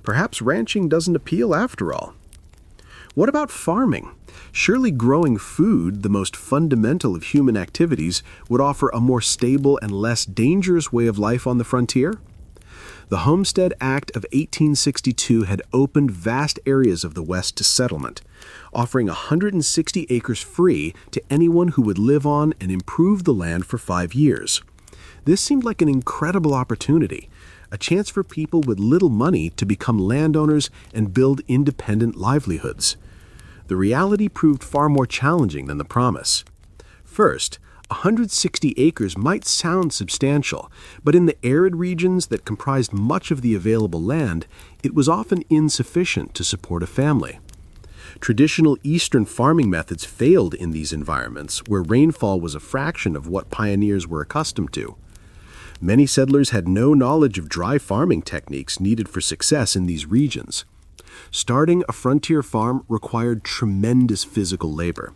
Perhaps ranching doesn't appeal after all. What about farming? Surely growing food, the most fundamental of human activities, would offer a more stable and less dangerous way of life on the frontier? The Homestead Act of 1862 had opened vast areas of the West to settlement, offering 160 acres free to anyone who would live on and improve the land for 5 years. This seemed like an incredible opportunity, a chance for people with little money to become landowners and build independent livelihoods. The reality proved far more challenging than the promise. First, 160 acres might sound substantial, but in the arid regions that comprised much of the available land, it was often insufficient to support a family. Traditional Eastern farming methods failed in these environments, where rainfall was a fraction of what pioneers were accustomed to. Many settlers had no knowledge of dry farming techniques needed for success in these regions. Starting a frontier farm required tremendous physical labor.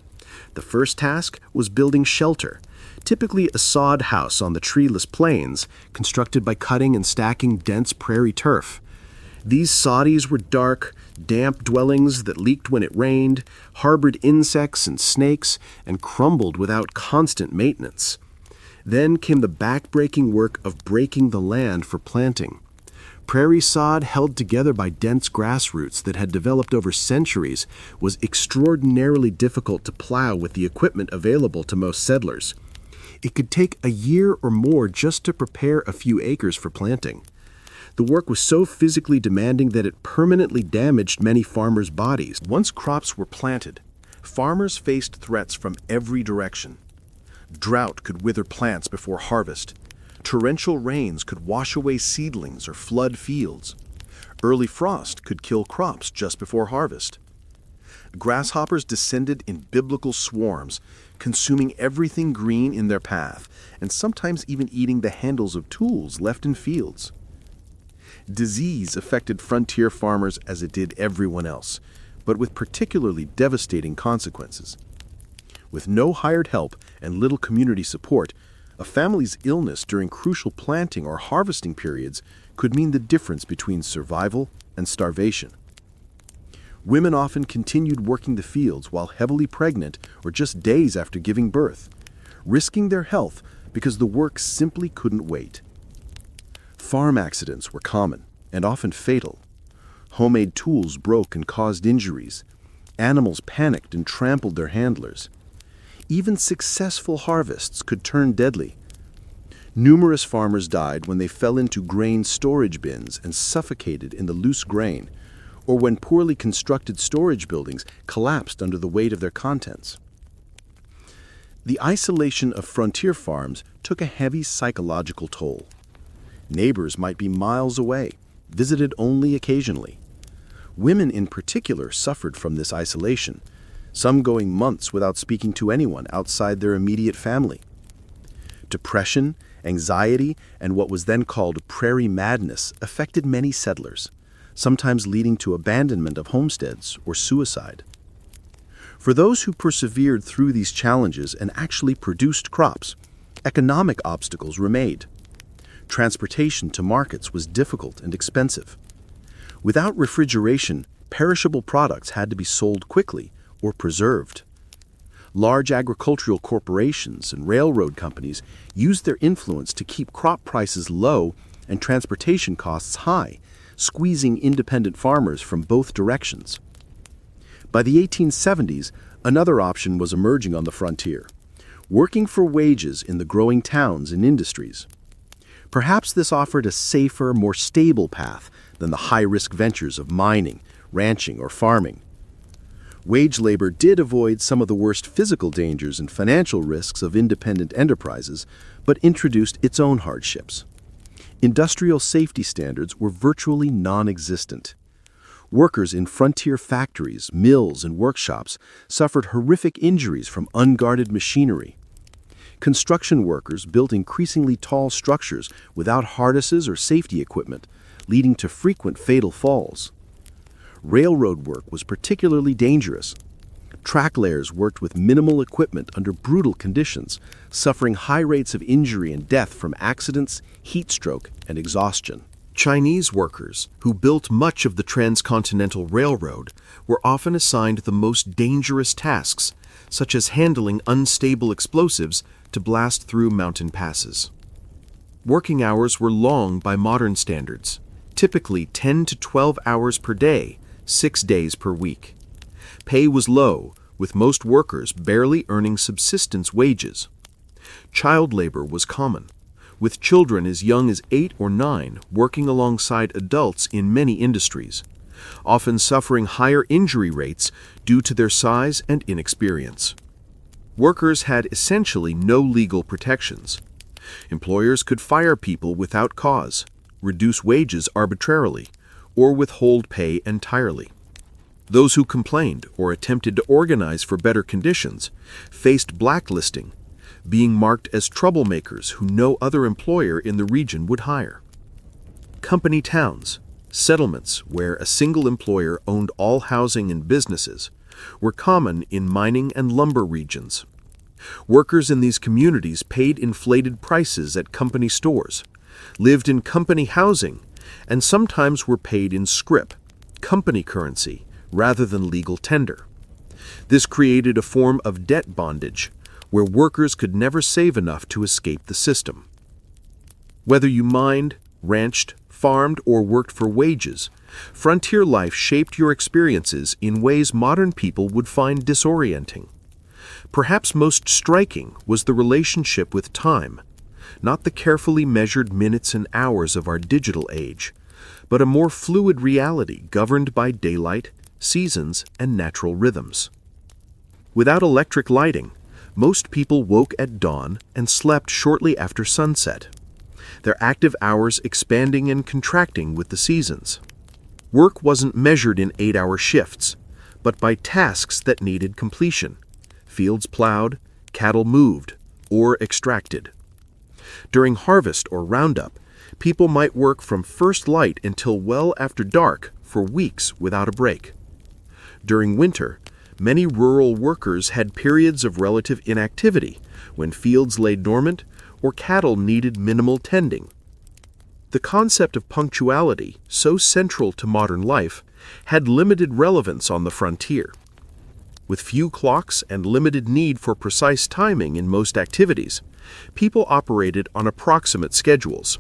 The first task was building shelter, typically a sod house on the treeless plains, constructed by cutting and stacking dense prairie turf. These soddies were dark, damp dwellings that leaked when it rained, harbored insects and snakes, and crumbled without constant maintenance. Then came the back-breaking work of breaking the land for planting. Prairie sod, held together by dense grass roots that had developed over centuries, was extraordinarily difficult to plow with the equipment available to most settlers. It could take a year or more just to prepare a few acres for planting. The work was so physically demanding that it permanently damaged many farmers' bodies. Once crops were planted, farmers faced threats from every direction. Drought could wither plants before harvest. Torrential rains could wash away seedlings or flood fields. Early frost could kill crops just before harvest. Grasshoppers descended in biblical swarms, consuming everything green in their path, and sometimes even eating the handles of tools left in fields. Disease affected frontier farmers as it did everyone else, but with particularly devastating consequences. With no hired help and little community support, a family's illness during crucial planting or harvesting periods could mean the difference between survival and starvation. Women often continued working the fields while heavily pregnant or just days after giving birth, risking their health because the work simply couldn't wait. Farm accidents were common and often fatal. Homemade tools broke and caused injuries. Animals panicked and trampled their handlers. Even successful harvests could turn deadly. Numerous farmers died when they fell into grain storage bins and suffocated in the loose grain, or when poorly constructed storage buildings collapsed under the weight of their contents. The isolation of frontier farms took a heavy psychological toll. Neighbors might be miles away, visited only occasionally. Women in particular suffered from this isolation, some going months without speaking to anyone outside their immediate family. Depression, anxiety, and what was then called prairie madness affected many settlers, sometimes leading to abandonment of homesteads or suicide. For those who persevered through these challenges and actually produced crops, economic obstacles remained. Transportation to markets was difficult and expensive. Without refrigeration, perishable products had to be sold quickly or preserved. Large agricultural corporations and railroad companies used their influence to keep crop prices low and transportation costs high, squeezing independent farmers from both directions. By the 1870s, another option was emerging on the frontier, working for wages in the growing towns and industries. Perhaps this offered a safer, more stable path than the high-risk ventures of mining, ranching, or farming. Wage labor did avoid some of the worst physical dangers and financial risks of independent enterprises, but introduced its own hardships. Industrial safety standards were virtually non-existent. Workers in frontier factories, mills, and workshops suffered horrific injuries from unguarded machinery. Construction workers built increasingly tall structures without harnesses or safety equipment, leading to frequent fatal falls. Railroad work was particularly dangerous. Track layers worked with minimal equipment under brutal conditions, suffering high rates of injury and death from accidents, heat stroke, and exhaustion. Chinese workers, who built much of the transcontinental railroad, were often assigned the most dangerous tasks, such as handling unstable explosives to blast through mountain passes. Working hours were long by modern standards, typically 10 to 12 hours per day, 6 days per week. Pay was low, with most workers barely earning subsistence wages. Child labor was common, with children as young as 8 or 9 working alongside adults in many industries, often suffering higher injury rates due to their size and inexperience. Workers had essentially no legal protections. Employers could fire people without cause, reduce wages arbitrarily, or withhold pay entirely. Those who complained or attempted to organize for better conditions faced blacklisting, being marked as troublemakers who no other employer in the region would hire. Company towns, settlements where a single employer owned all housing and businesses, were common in mining and lumber regions. Workers in these communities paid inflated prices at company stores, lived in company housing, and sometimes were paid in scrip, company currency, rather than legal tender. This created a form of debt bondage, where workers could never save enough to escape the system. Whether you mined, ranched, farmed, or worked for wages, frontier life shaped your experiences in ways modern people would find disorienting. Perhaps most striking was the relationship with time, not the carefully measured minutes and hours of our digital age, but a more fluid reality governed by daylight, seasons, and natural rhythms. Without electric lighting, most people woke at dawn and slept shortly after sunset, their active hours expanding and contracting with the seasons. Work wasn't measured in 8-hour shifts, but by tasks that needed completion: fields plowed, cattle moved, or extracted. During harvest or roundup, people might work from first light until well after dark for weeks without a break. During winter, many rural workers had periods of relative inactivity when fields lay dormant or cattle needed minimal tending. The concept of punctuality, so central to modern life, had limited relevance on the frontier. With few clocks and limited need for precise timing in most activities, people operated on approximate schedules.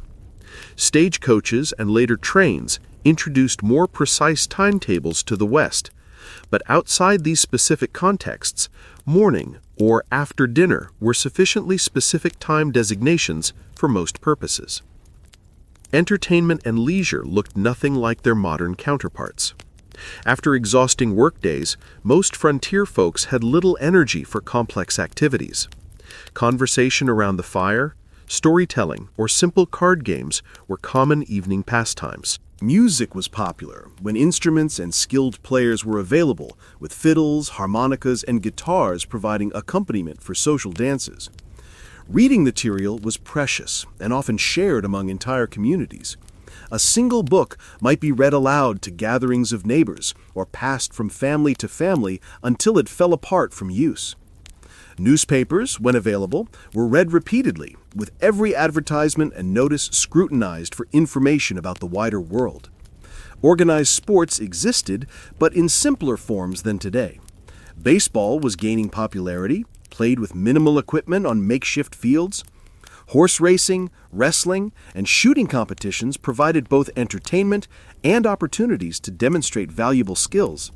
Stagecoaches and later trains introduced more precise timetables to the West, but outside these specific contexts, morning or after dinner were sufficiently specific time designations for most purposes. Entertainment and leisure looked nothing like their modern counterparts. After exhausting workdays, most frontier folks had little energy for complex activities. Conversation around the fire, storytelling, or simple card games were common evening pastimes. Music was popular when instruments and skilled players were available, with fiddles, harmonicas, and guitars providing accompaniment for social dances. Reading material was precious and often shared among entire communities. A single book might be read aloud to gatherings of neighbors or passed from family to family until it fell apart from use. Newspapers, when available, were read repeatedly, with every advertisement and notice scrutinized for information about the wider world. Organized sports existed, but in simpler forms than today. Baseball was gaining popularity, played with minimal equipment on makeshift fields. Horse racing, wrestling, and shooting competitions provided both entertainment and opportunities to demonstrate valuable skills.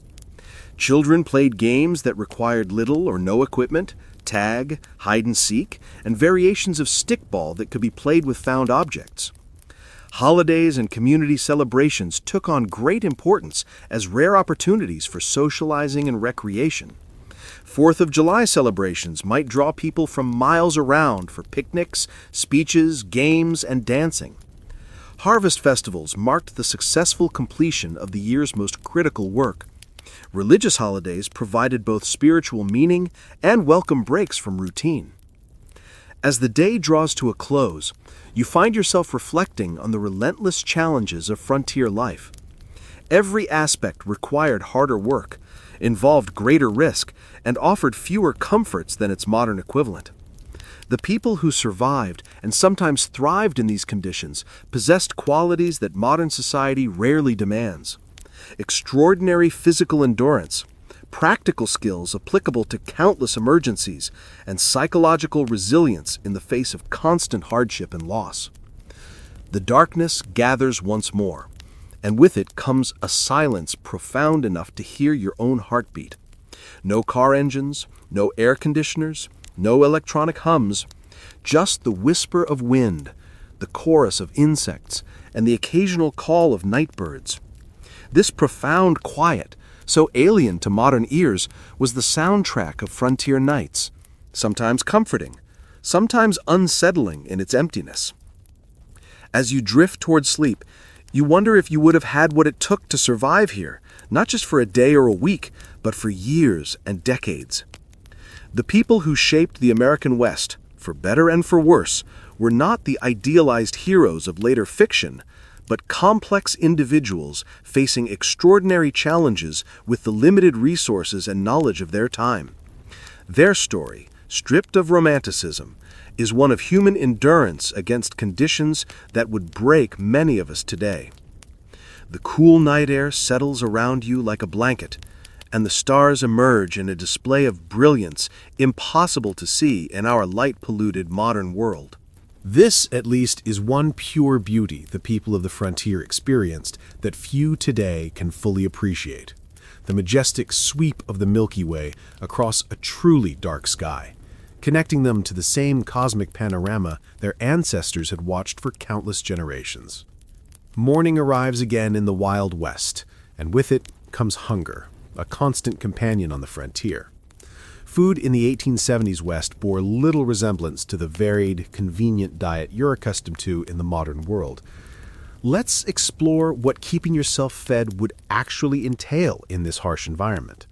Children played games that required little or no equipment: tag, hide and seek, and variations of stickball that could be played with found objects. Holidays and community celebrations took on great importance as rare opportunities for socializing and recreation. 4th of July celebrations might draw people from miles around for picnics, speeches, games, and dancing. Harvest festivals marked the successful completion of the year's most critical work. Religious holidays provided both spiritual meaning and welcome breaks from routine. As the day draws to a close, you find yourself reflecting on the relentless challenges of frontier life. Every aspect required harder work, involved greater risk, and offered fewer comforts than its modern equivalent. The people who survived and sometimes thrived in these conditions possessed qualities that modern society rarely demands. Extraordinary physical endurance, practical skills applicable to countless emergencies, and psychological resilience in the face of constant hardship and loss. The darkness gathers once more, and with it comes a silence profound enough to hear your own heartbeat. No car engines, no air conditioners, no electronic hums, just the whisper of wind, the chorus of insects, and the occasional call of night birds. This profound quiet, so alien to modern ears, was the soundtrack of frontier nights, sometimes comforting, sometimes unsettling in its emptiness. As you drift toward sleep, you wonder if you would have had what it took to survive here, not just for a day or a week, but for years and decades. The people who shaped the American West, for better and for worse, were not the idealized heroes of later fiction, but complex individuals facing extraordinary challenges with the limited resources and knowledge of their time. Their story, stripped of romanticism, is one of human endurance against conditions that would break many of us today. The cool night air settles around you like a blanket, and the stars emerge in a display of brilliance impossible to see in our light-polluted modern world. This, at least, is one pure beauty the people of the frontier experienced that few today can fully appreciate. The majestic sweep of the Milky Way across a truly dark sky, connecting them to the same cosmic panorama their ancestors had watched for countless generations. Morning arrives again in the Wild West, and with it comes hunger, a constant companion on the frontier. Food in the 1870s West bore little resemblance to the varied, convenient diet you're accustomed to in the modern world. Let's explore what keeping yourself fed would actually entail in this harsh environment.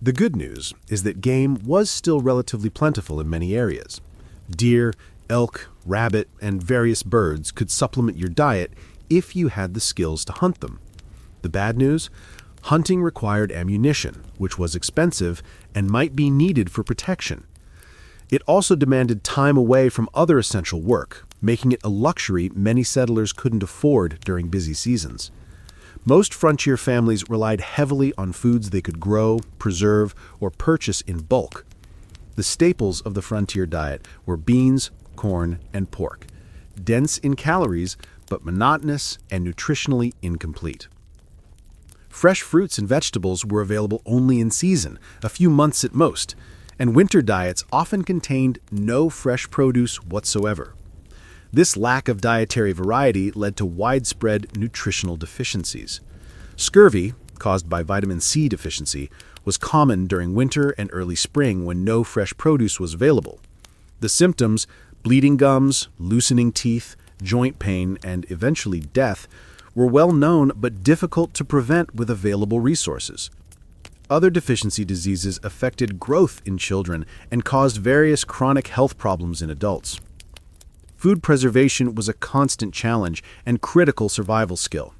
The good news is that game was still relatively plentiful in many areas. Deer, elk, rabbit, and various birds could supplement your diet if you had the skills to hunt them. The bad news? Hunting required ammunition, which was expensive and might be needed for protection. It also demanded time away from other essential work, making it a luxury many settlers couldn't afford during busy seasons. Most frontier families relied heavily on foods they could grow, preserve, or purchase in bulk. The staples of the frontier diet were beans, corn, and pork, dense in calories but monotonous and nutritionally incomplete. Fresh fruits and vegetables were available only in season, a few months at most, and winter diets often contained no fresh produce whatsoever. This lack of dietary variety led to widespread nutritional deficiencies. Scurvy, caused by vitamin C deficiency, was common during winter and early spring when no fresh produce was available. The symptoms, bleeding gums, loosening teeth, joint pain, and eventually death, were well known but difficult to prevent with available resources. Other deficiency diseases affected growth in children and caused various chronic health problems in adults. Food preservation was a constant challenge and critical survival skill.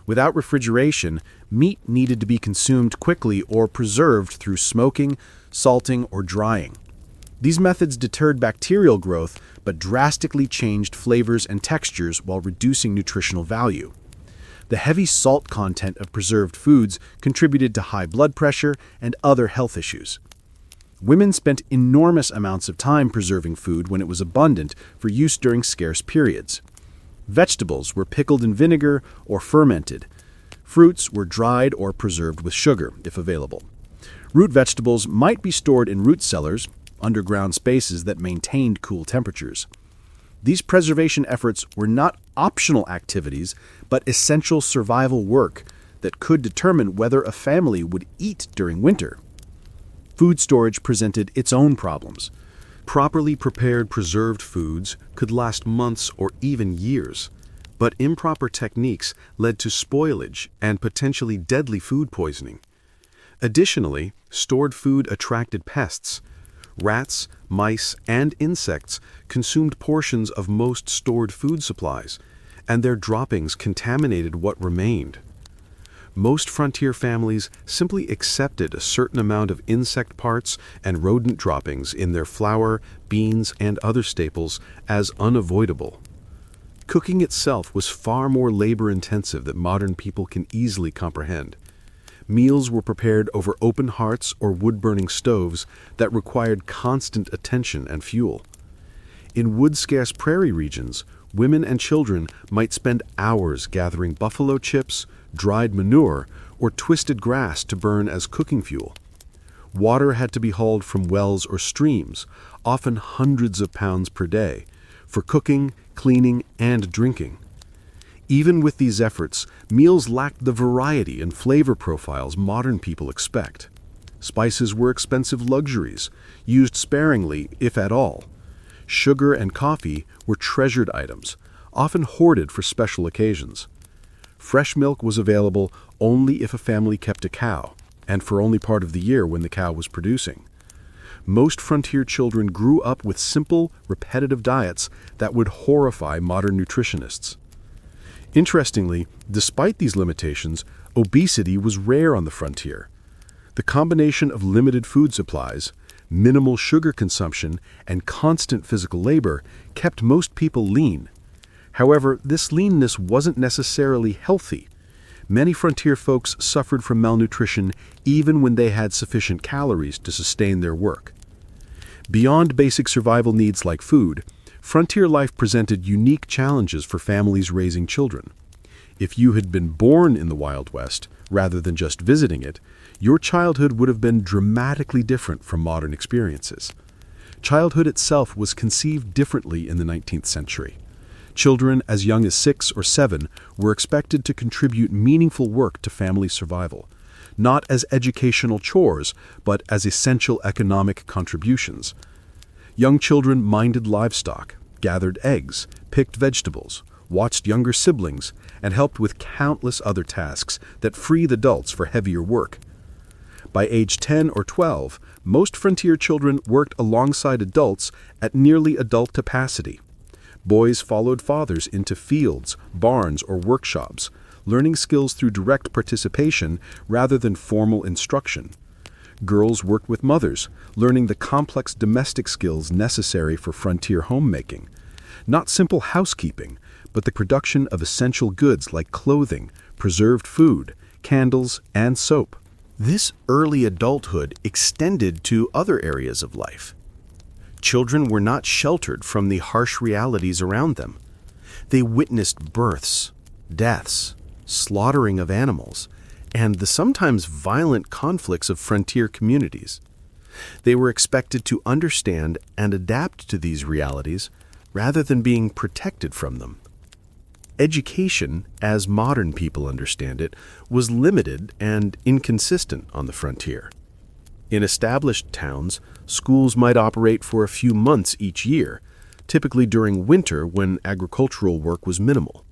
Without refrigeration, meat needed to be consumed quickly or preserved through smoking, salting, or drying. These methods deterred bacterial growth but drastically changed flavors and textures while reducing nutritional value. The heavy salt content of preserved foods contributed to high blood pressure and other health issues. Women spent enormous amounts of time preserving food when it was abundant for use during scarce periods. Vegetables were pickled in vinegar or fermented. Fruits were dried or preserved with sugar, if available. Root vegetables might be stored in root cellars, underground spaces that maintained cool temperatures. These preservation efforts were not optional activities, but essential survival work that could determine whether a family would eat during winter. Food storage presented its own problems. Properly prepared preserved foods could last months or even years, but improper techniques led to spoilage and potentially deadly food poisoning. Additionally, stored food attracted pests. Rats, mice, and insects consumed portions of most stored food supplies, and their droppings contaminated what remained. Most frontier families simply accepted a certain amount of insect parts and rodent droppings in their flour, beans, and other staples as unavoidable. Cooking itself was far more labor-intensive than modern people can easily comprehend. Meals were prepared over open hearths or wood-burning stoves that required constant attention and fuel. In wood-scarce prairie regions, women and children might spend hours gathering buffalo chips, dried manure, or twisted grass to burn as cooking fuel. Water had to be hauled from wells or streams, often hundreds of pounds per day, for cooking, cleaning, and drinking. Even with these efforts, meals lacked the variety and flavor profiles modern people expect. Spices were expensive luxuries, used sparingly, if at all. Sugar and coffee were treasured items, often hoarded for special occasions. Fresh milk was available only if a family kept a cow, and for only part of the year when the cow was producing. Most frontier children grew up with simple, repetitive diets that would horrify modern nutritionists. Interestingly, despite these limitations, obesity was rare on the frontier. The combination of limited food supplies, minimal sugar consumption, and constant physical labor kept most people lean. However, this leanness wasn't necessarily healthy. Many frontier folks suffered from malnutrition even when they had sufficient calories to sustain their work. Beyond basic survival needs like food, frontier life presented unique challenges for families raising children. If you had been born in the Wild West, rather than just visiting it, your childhood would have been dramatically different from modern experiences. Childhood itself was conceived differently in the 19th century. Children as young as 6 or 7 were expected to contribute meaningful work to family survival, not as educational chores, but as essential economic contributions. Young children minded livestock, gathered eggs, picked vegetables, watched younger siblings, and helped with countless other tasks that freed adults for heavier work. By age 10 or 12, most frontier children worked alongside adults at nearly adult capacity. Boys followed fathers into fields, barns, or workshops, learning skills through direct participation rather than formal instruction. Girls worked with mothers, learning the complex domestic skills necessary for frontier homemaking. Not simple housekeeping, but the production of essential goods like clothing, preserved food, candles, and soap. This early adulthood extended to other areas of life. Children were not sheltered from the harsh realities around them. They witnessed births, deaths, slaughtering of animals, and the sometimes violent conflicts of frontier communities. They were expected to understand and adapt to these realities rather than being protected from them. Education, as modern people understand it, was limited and inconsistent on the frontier. In established towns, schools might operate for a few months each year, typically during winter when agricultural work was minimal.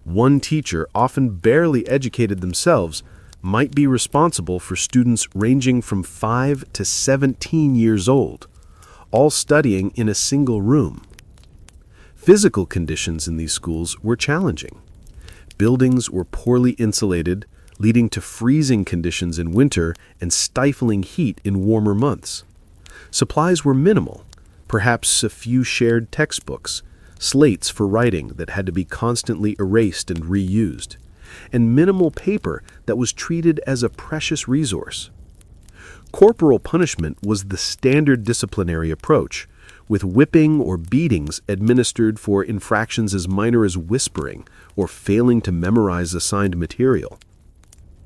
One teacher, often barely educated themselves, might be responsible for students ranging from 5 to 17 years old, all studying in a single room. Physical conditions in these schools were challenging. Buildings were poorly insulated, leading to freezing conditions in winter and stifling heat in warmer months. Supplies were minimal, perhaps a few shared textbooks, slates for writing that had to be constantly erased and reused, and minimal paper that was treated as a precious resource. Corporal punishment was the standard disciplinary approach, with whipping or beatings administered for infractions as minor as whispering or failing to memorize assigned material.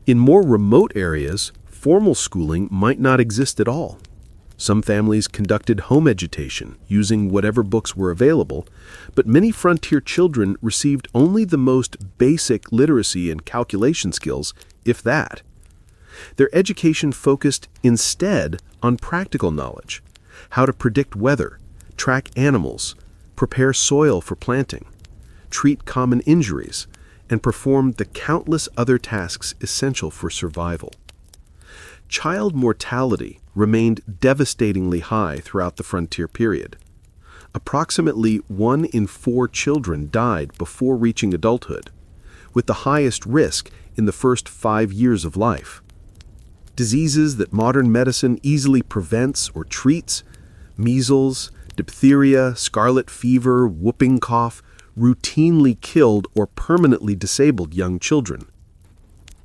In more remote areas, formal schooling might not exist at all. Some families conducted home education using whatever books were available, but many frontier children received only the most basic literacy and calculation skills, if that. Their education focused instead on practical knowledge, how to predict weather, track animals, prepare soil for planting, treat common injuries, and perform the countless other tasks essential for survival. Child mortality remained devastatingly high throughout the frontier period. Approximately 1 in 4 children died before reaching adulthood, with the highest risk in the first 5 years of life. Diseases that modern medicine easily prevents or treats, measles, diphtheria, scarlet fever, whooping cough, routinely killed or permanently disabled young children.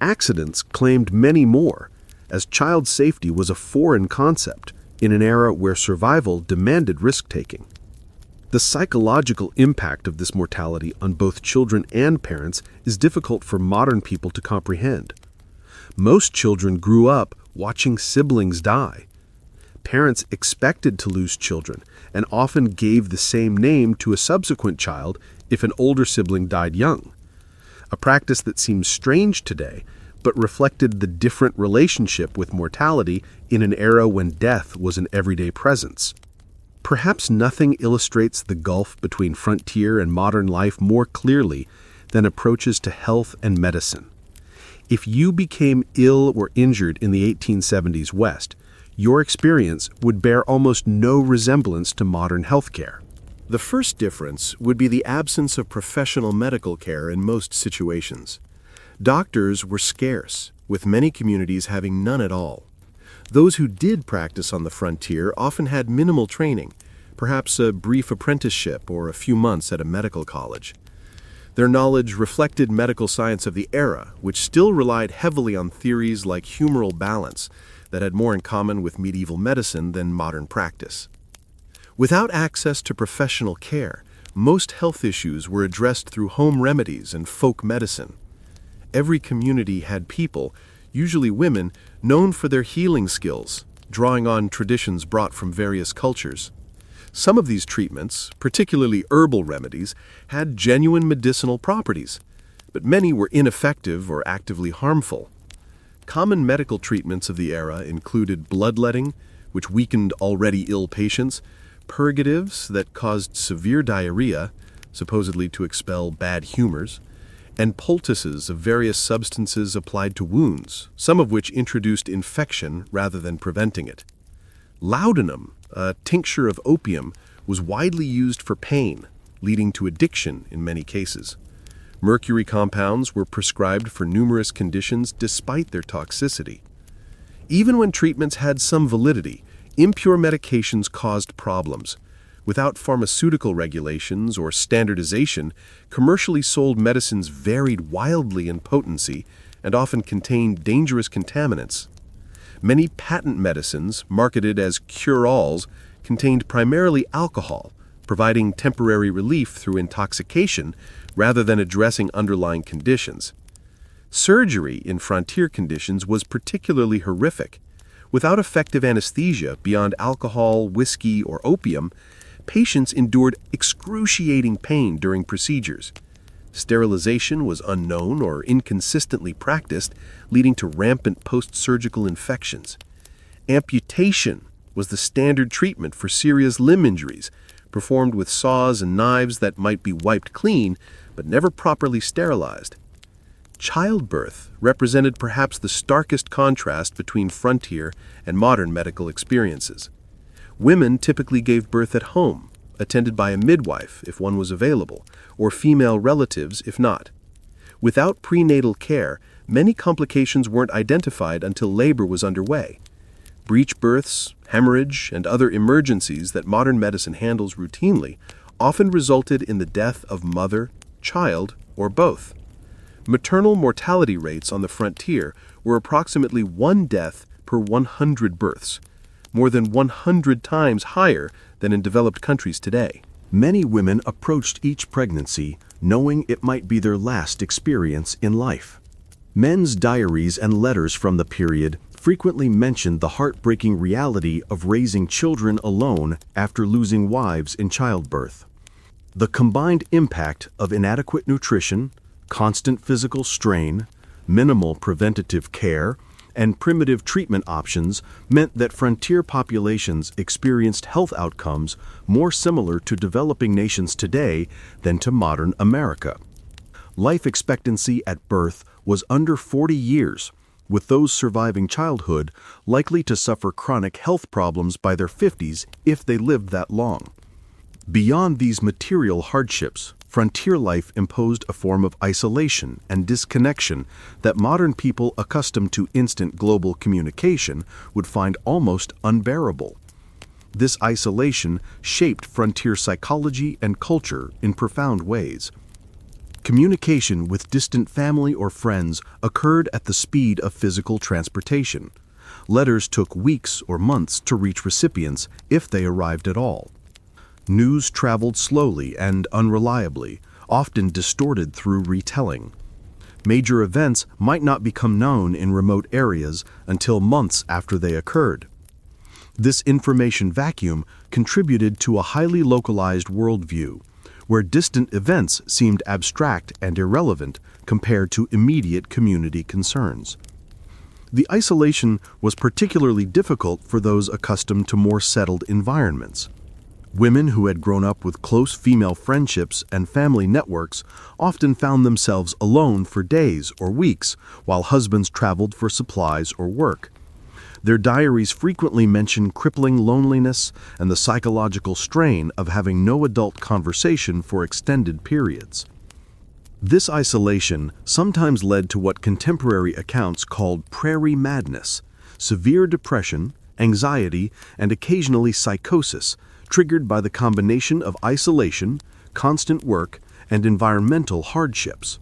Accidents claimed many more, as child safety was a foreign concept in an era where survival demanded risk-taking. The psychological impact of this mortality on both children and parents is difficult for modern people to comprehend. Most children grew up watching siblings die. Parents expected to lose children and often gave the same name to a subsequent child if an older sibling died young, a practice that seems strange today, but reflected the different relationship with mortality in an era when death was an everyday presence. Perhaps nothing illustrates the gulf between frontier and modern life more clearly than approaches to health and medicine. If you became ill or injured in the 1870s West, your experience would bear almost no resemblance to modern healthcare. The first difference would be the absence of professional medical care in most situations. Doctors were scarce, with many communities having none at all. Those who did practice on the frontier often had minimal training, perhaps a brief apprenticeship or a few months at a medical college. Their knowledge reflected medical science of the era, which still relied heavily on theories like humoral balance that had more in common with medieval medicine than modern practice. Without access to professional care, most health issues were addressed through home remedies and folk medicine. Every community had people, usually women, known for their healing skills, drawing on traditions brought from various cultures. Some of these treatments, particularly herbal remedies, had genuine medicinal properties, but many were ineffective or actively harmful. Common medical treatments of the era included bloodletting, which weakened already ill patients, purgatives that caused severe diarrhea, supposedly to expel bad humors, and poultices of various substances applied to wounds, some of which introduced infection rather than preventing it. Laudanum, a tincture of opium, was widely used for pain, leading to addiction in many cases. Mercury compounds were prescribed for numerous conditions despite their toxicity. Even when treatments had some validity, impure medications caused problems. Without pharmaceutical regulations or standardization, commercially sold medicines varied wildly in potency and often contained dangerous contaminants. Many patent medicines, marketed as cure-alls, contained primarily alcohol, providing temporary relief through intoxication rather than addressing underlying conditions. Surgery in frontier conditions was particularly horrific. Without effective anesthesia beyond alcohol, whiskey, or opium, patients endured excruciating pain during procedures. Sterilization was unknown or inconsistently practiced, leading to rampant post-surgical infections. Amputation was the standard treatment for serious limb injuries, performed with saws and knives that might be wiped clean, but never properly sterilized. Childbirth represented perhaps the starkest contrast between frontier and modern medical experiences. Women typically gave birth at home, attended by a midwife if one was available, or female relatives if not. Without prenatal care, many complications weren't identified until labor was underway. Breech births, hemorrhage, and other emergencies that modern medicine handles routinely often resulted in the death of mother, child, or both. Maternal mortality rates on the frontier were approximately 1 death per 100 births, more than 100 times higher than in developed countries today. Many women approached each pregnancy knowing it might be their last experience in life. Men's diaries and letters from the period frequently mentioned the heartbreaking reality of raising children alone after losing wives in childbirth. The combined impact of inadequate nutrition, constant physical strain, minimal preventative care, and primitive treatment options meant that frontier populations experienced health outcomes more similar to developing nations today than to modern America. Life expectancy at birth was under 40 years, with those surviving childhood likely to suffer chronic health problems by their 50s if they lived that long. Beyond these material hardships, frontier life imposed a form of isolation and disconnection that modern people accustomed to instant global communication would find almost unbearable. This isolation shaped frontier psychology and culture in profound ways. Communication with distant family or friends occurred at the speed of physical transportation. Letters took weeks or months to reach recipients if they arrived at all. News traveled slowly and unreliably, often distorted through retelling. Major events might not become known in remote areas until months after they occurred. This information vacuum contributed to a highly localized worldview, where distant events seemed abstract and irrelevant compared to immediate community concerns. The isolation was particularly difficult for those accustomed to more settled environments. Women who had grown up with close female friendships and family networks often found themselves alone for days or weeks while husbands traveled for supplies or work. Their diaries frequently mention crippling loneliness and the psychological strain of having no adult conversation for extended periods. This isolation sometimes led to what contemporary accounts called prairie madness, severe depression, anxiety, and occasionally psychosis, triggered by the combination of isolation, constant work, and environmental hardships.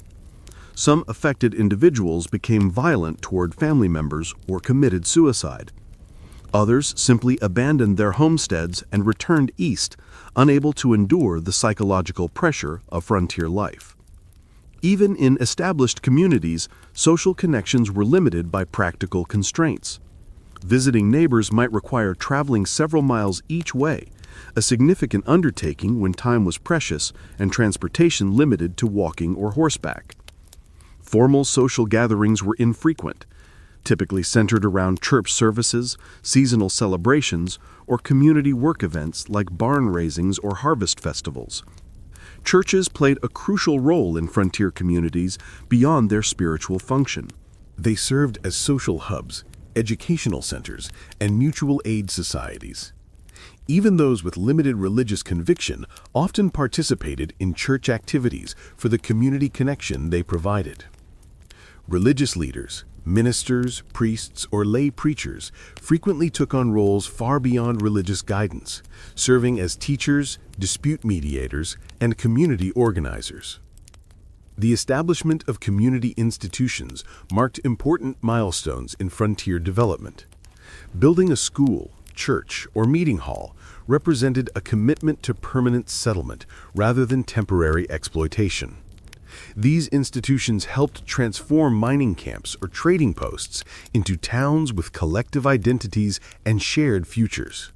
Some affected individuals became violent toward family members or committed suicide. Others simply abandoned their homesteads and returned east, unable to endure the psychological pressure of frontier life. Even in established communities, social connections were limited by practical constraints. Visiting neighbors might require traveling several miles each way, a significant undertaking when time was precious and transportation limited to walking or horseback. Formal social gatherings were infrequent, typically centered around church services, seasonal celebrations, or community work events like barn raisings or harvest festivals. Churches played a crucial role in frontier communities beyond their spiritual function. They served as social hubs, educational centers, and mutual aid societies. Even those with limited religious conviction often participated in church activities for the community connection they provided. Religious leaders, ministers, priests, or lay preachers frequently took on roles far beyond religious guidance, serving as teachers, dispute mediators, and community organizers. The establishment of community institutions marked important milestones in frontier development. Building a school, church, or meeting hall represented a commitment to permanent settlement rather than temporary exploitation. These institutions helped transform mining camps or trading posts into towns with collective identities and shared futures.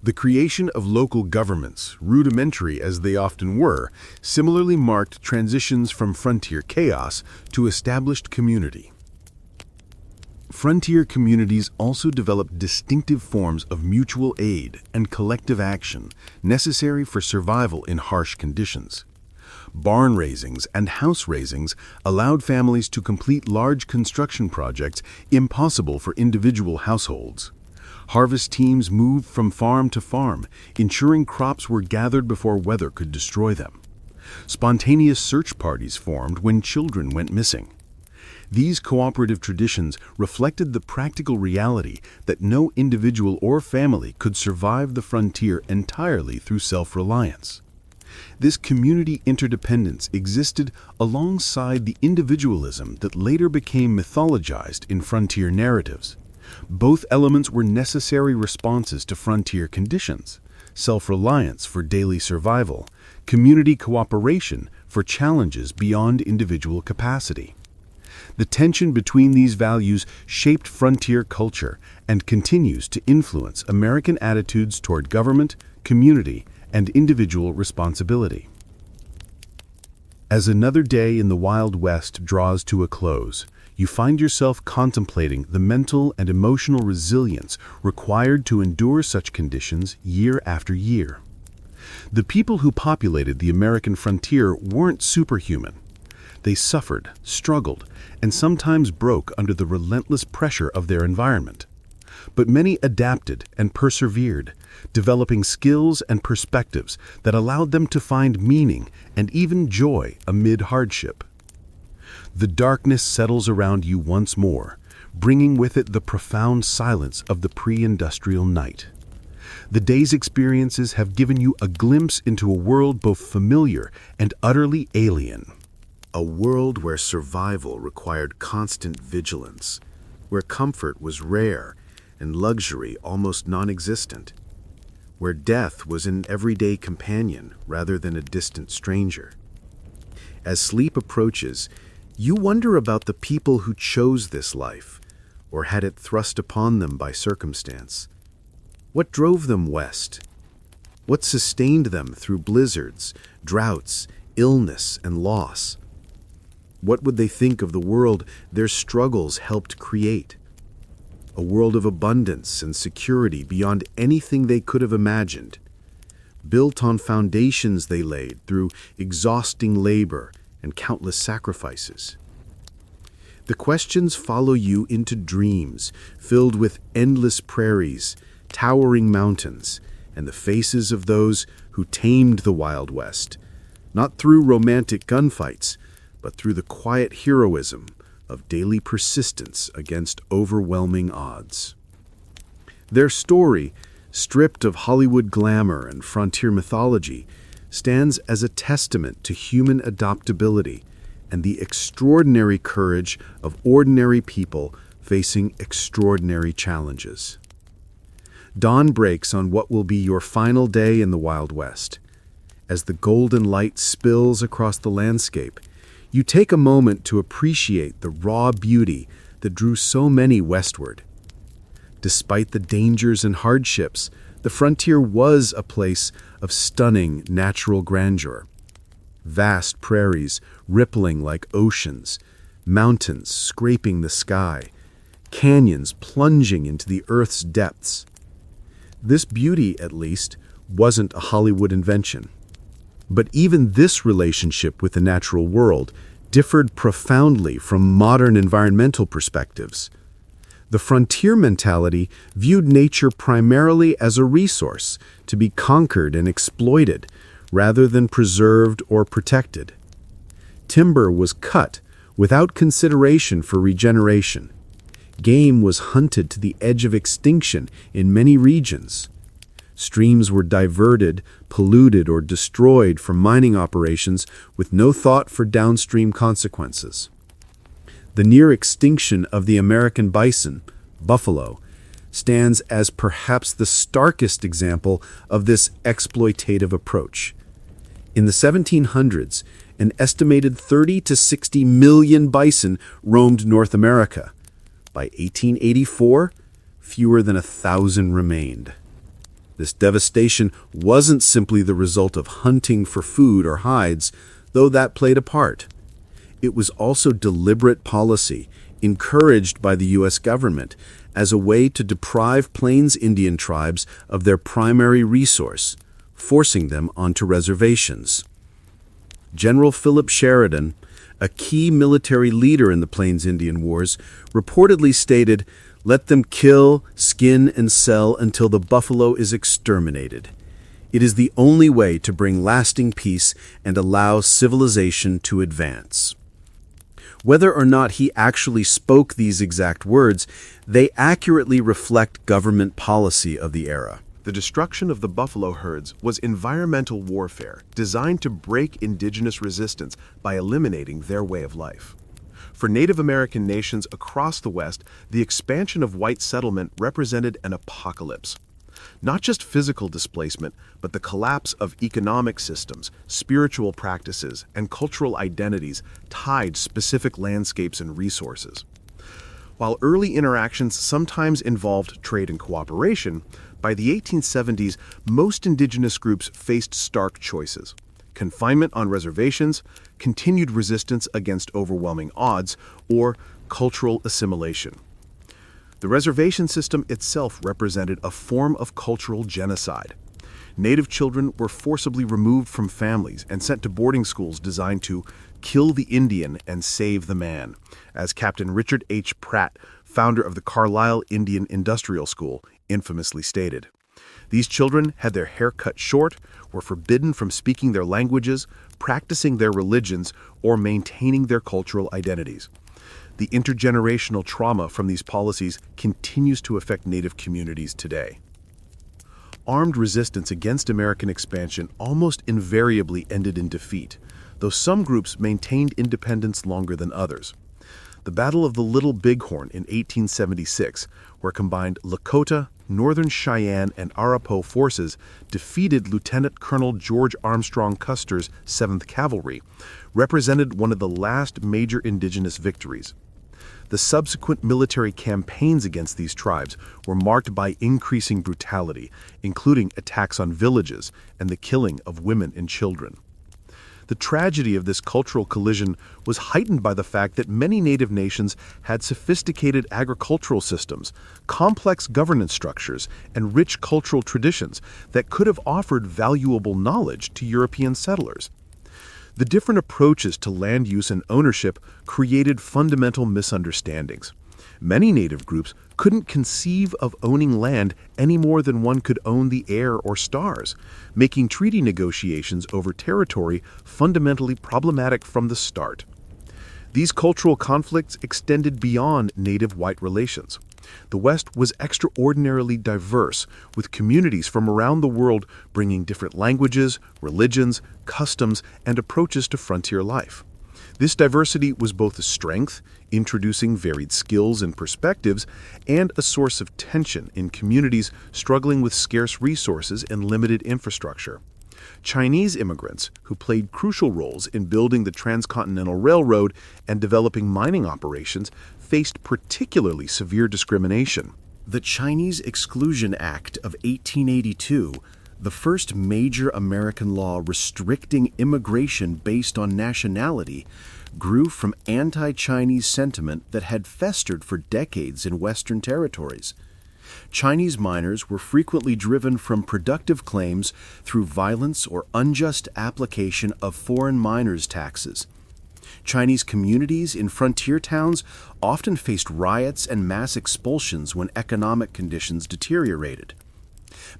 The creation of local governments, rudimentary as they often were, similarly marked transitions from frontier chaos to established community. Frontier communities also developed distinctive forms of mutual aid and collective action necessary for survival in harsh conditions. Barn raisings and house raisings allowed families to complete large construction projects impossible for individual households. Harvest teams moved from farm to farm, ensuring crops were gathered before weather could destroy them. Spontaneous search parties formed when children went missing. These cooperative traditions reflected the practical reality that no individual or family could survive the frontier entirely through self-reliance. This community interdependence existed alongside the individualism that later became mythologized in frontier narratives. Both elements were necessary responses to frontier conditions: self-reliance for daily survival, community cooperation for challenges beyond individual capacity. The tension between these values shaped frontier culture and continues to influence American attitudes toward government, community, and individual responsibility. As another day in the Wild West draws to a close, you find yourself contemplating the mental and emotional resilience required to endure such conditions year after year. The people who populated the American frontier weren't superhuman. They suffered, struggled, and sometimes broke under the relentless pressure of their environment. But many adapted and persevered, developing skills and perspectives that allowed them to find meaning and even joy amid hardship. The darkness settles around you once more, bringing with it the profound silence of the pre-industrial night. The day's experiences have given you a glimpse into a world both familiar and utterly alien. A world where survival required constant vigilance, where comfort was rare and luxury almost non-existent, where death was an everyday companion rather than a distant stranger. As sleep approaches, you wonder about the people who chose this life, or had it thrust upon them by circumstance. What drove them west? What sustained them through blizzards, droughts, illness, and loss? What would they think of the world their struggles helped create? A world of abundance and security beyond anything they could have imagined, built on foundations they laid through exhausting labor and countless sacrifices. The questions follow you into dreams filled with endless prairies, towering mountains, and the faces of those who tamed the Wild West, not through romantic gunfights, but through the quiet heroism of daily persistence against overwhelming odds. Their story, stripped of Hollywood glamour and frontier mythology, stands as a testament to human adaptability and the extraordinary courage of ordinary people facing extraordinary challenges. Dawn breaks on what will be your final day in the Wild West. As the golden light spills across the landscape, you take a moment to appreciate the raw beauty that drew so many westward. Despite the dangers and hardships, the frontier was a place of stunning natural grandeur. Vast prairies rippling like oceans, mountains scraping the sky, canyons plunging into the earth's depths. This beauty, at least, wasn't a Hollywood invention. But even this relationship with the natural world differed profoundly from modern environmental perspectives. The frontier mentality viewed nature primarily as a resource to be conquered and exploited, rather than preserved or protected. Timber was cut without consideration for regeneration. Game was hunted to the edge of extinction in many regions. Streams were diverted, polluted, or destroyed from mining operations with no thought for downstream consequences. The near extinction of the American bison, buffalo, stands as perhaps the starkest example of this exploitative approach. In the 1700s, an estimated 30 to 60 million bison roamed North America. By 1884, fewer than 1,000 remained. This devastation wasn't simply the result of hunting for food or hides, though that played a part. It was also deliberate policy, encouraged by the U.S. government, as a way to deprive Plains Indian tribes of their primary resource, forcing them onto reservations. General Philip Sheridan, a key military leader in the Plains Indian Wars, reportedly stated, "Let them kill, skin, and sell until the buffalo is exterminated. It is the only way to bring lasting peace and allow civilization to advance." Whether or not he actually spoke these exact words, they accurately reflect government policy of the era. The destruction of the buffalo herds was environmental warfare designed to break indigenous resistance by eliminating their way of life. For Native American nations across the West, the expansion of white settlement represented an apocalypse. Not just physical displacement, but the collapse of economic systems, spiritual practices, and cultural identities tied specific landscapes and resources. While early interactions sometimes involved trade and cooperation, by the 1870s, most indigenous groups faced stark choices: confinement on reservations, continued resistance against overwhelming odds, or cultural assimilation. The reservation system itself represented a form of cultural genocide. Native children were forcibly removed from families and sent to boarding schools designed to kill the Indian and save the man, as Captain Richard H. Pratt, founder of the Carlisle Indian Industrial School, infamously stated. These children had their hair cut short, were forbidden from speaking their languages, practicing their religions, or maintaining their cultural identities. The intergenerational trauma from these policies continues to affect Native communities today. Armed resistance against American expansion almost invariably ended in defeat, though some groups maintained independence longer than others. The Battle of the Little Bighorn in 1876, where combined Lakota, Northern Cheyenne, and Arapaho forces defeated Lieutenant Colonel George Armstrong Custer's 7th Cavalry, represented one of the last major indigenous victories. The subsequent military campaigns against these tribes were marked by increasing brutality, including attacks on villages and the killing of women and children. The tragedy of this cultural collision was heightened by the fact that many Native nations had sophisticated agricultural systems, complex governance structures, and rich cultural traditions that could have offered valuable knowledge to European settlers. The different approaches to land use and ownership created fundamental misunderstandings. Many Native groups couldn't conceive of owning land any more than one could own the air or stars, making treaty negotiations over territory fundamentally problematic from the start. These cultural conflicts extended beyond Native-white relations. The West was extraordinarily diverse, with communities from around the world bringing different languages, religions, customs, and approaches to frontier life. This diversity was both a strength, introducing varied skills and perspectives, and a source of tension in communities struggling with scarce resources and limited infrastructure. Chinese immigrants, who played crucial roles in building the Transcontinental Railroad and developing mining operations, faced particularly severe discrimination. The Chinese Exclusion Act of 1882, the first major American law restricting immigration based on nationality, grew from anti-Chinese sentiment that had festered for decades in Western territories. Chinese miners were frequently driven from productive claims through violence or unjust application of foreign miners' taxes. Chinese communities in frontier towns often faced riots and mass expulsions when economic conditions deteriorated.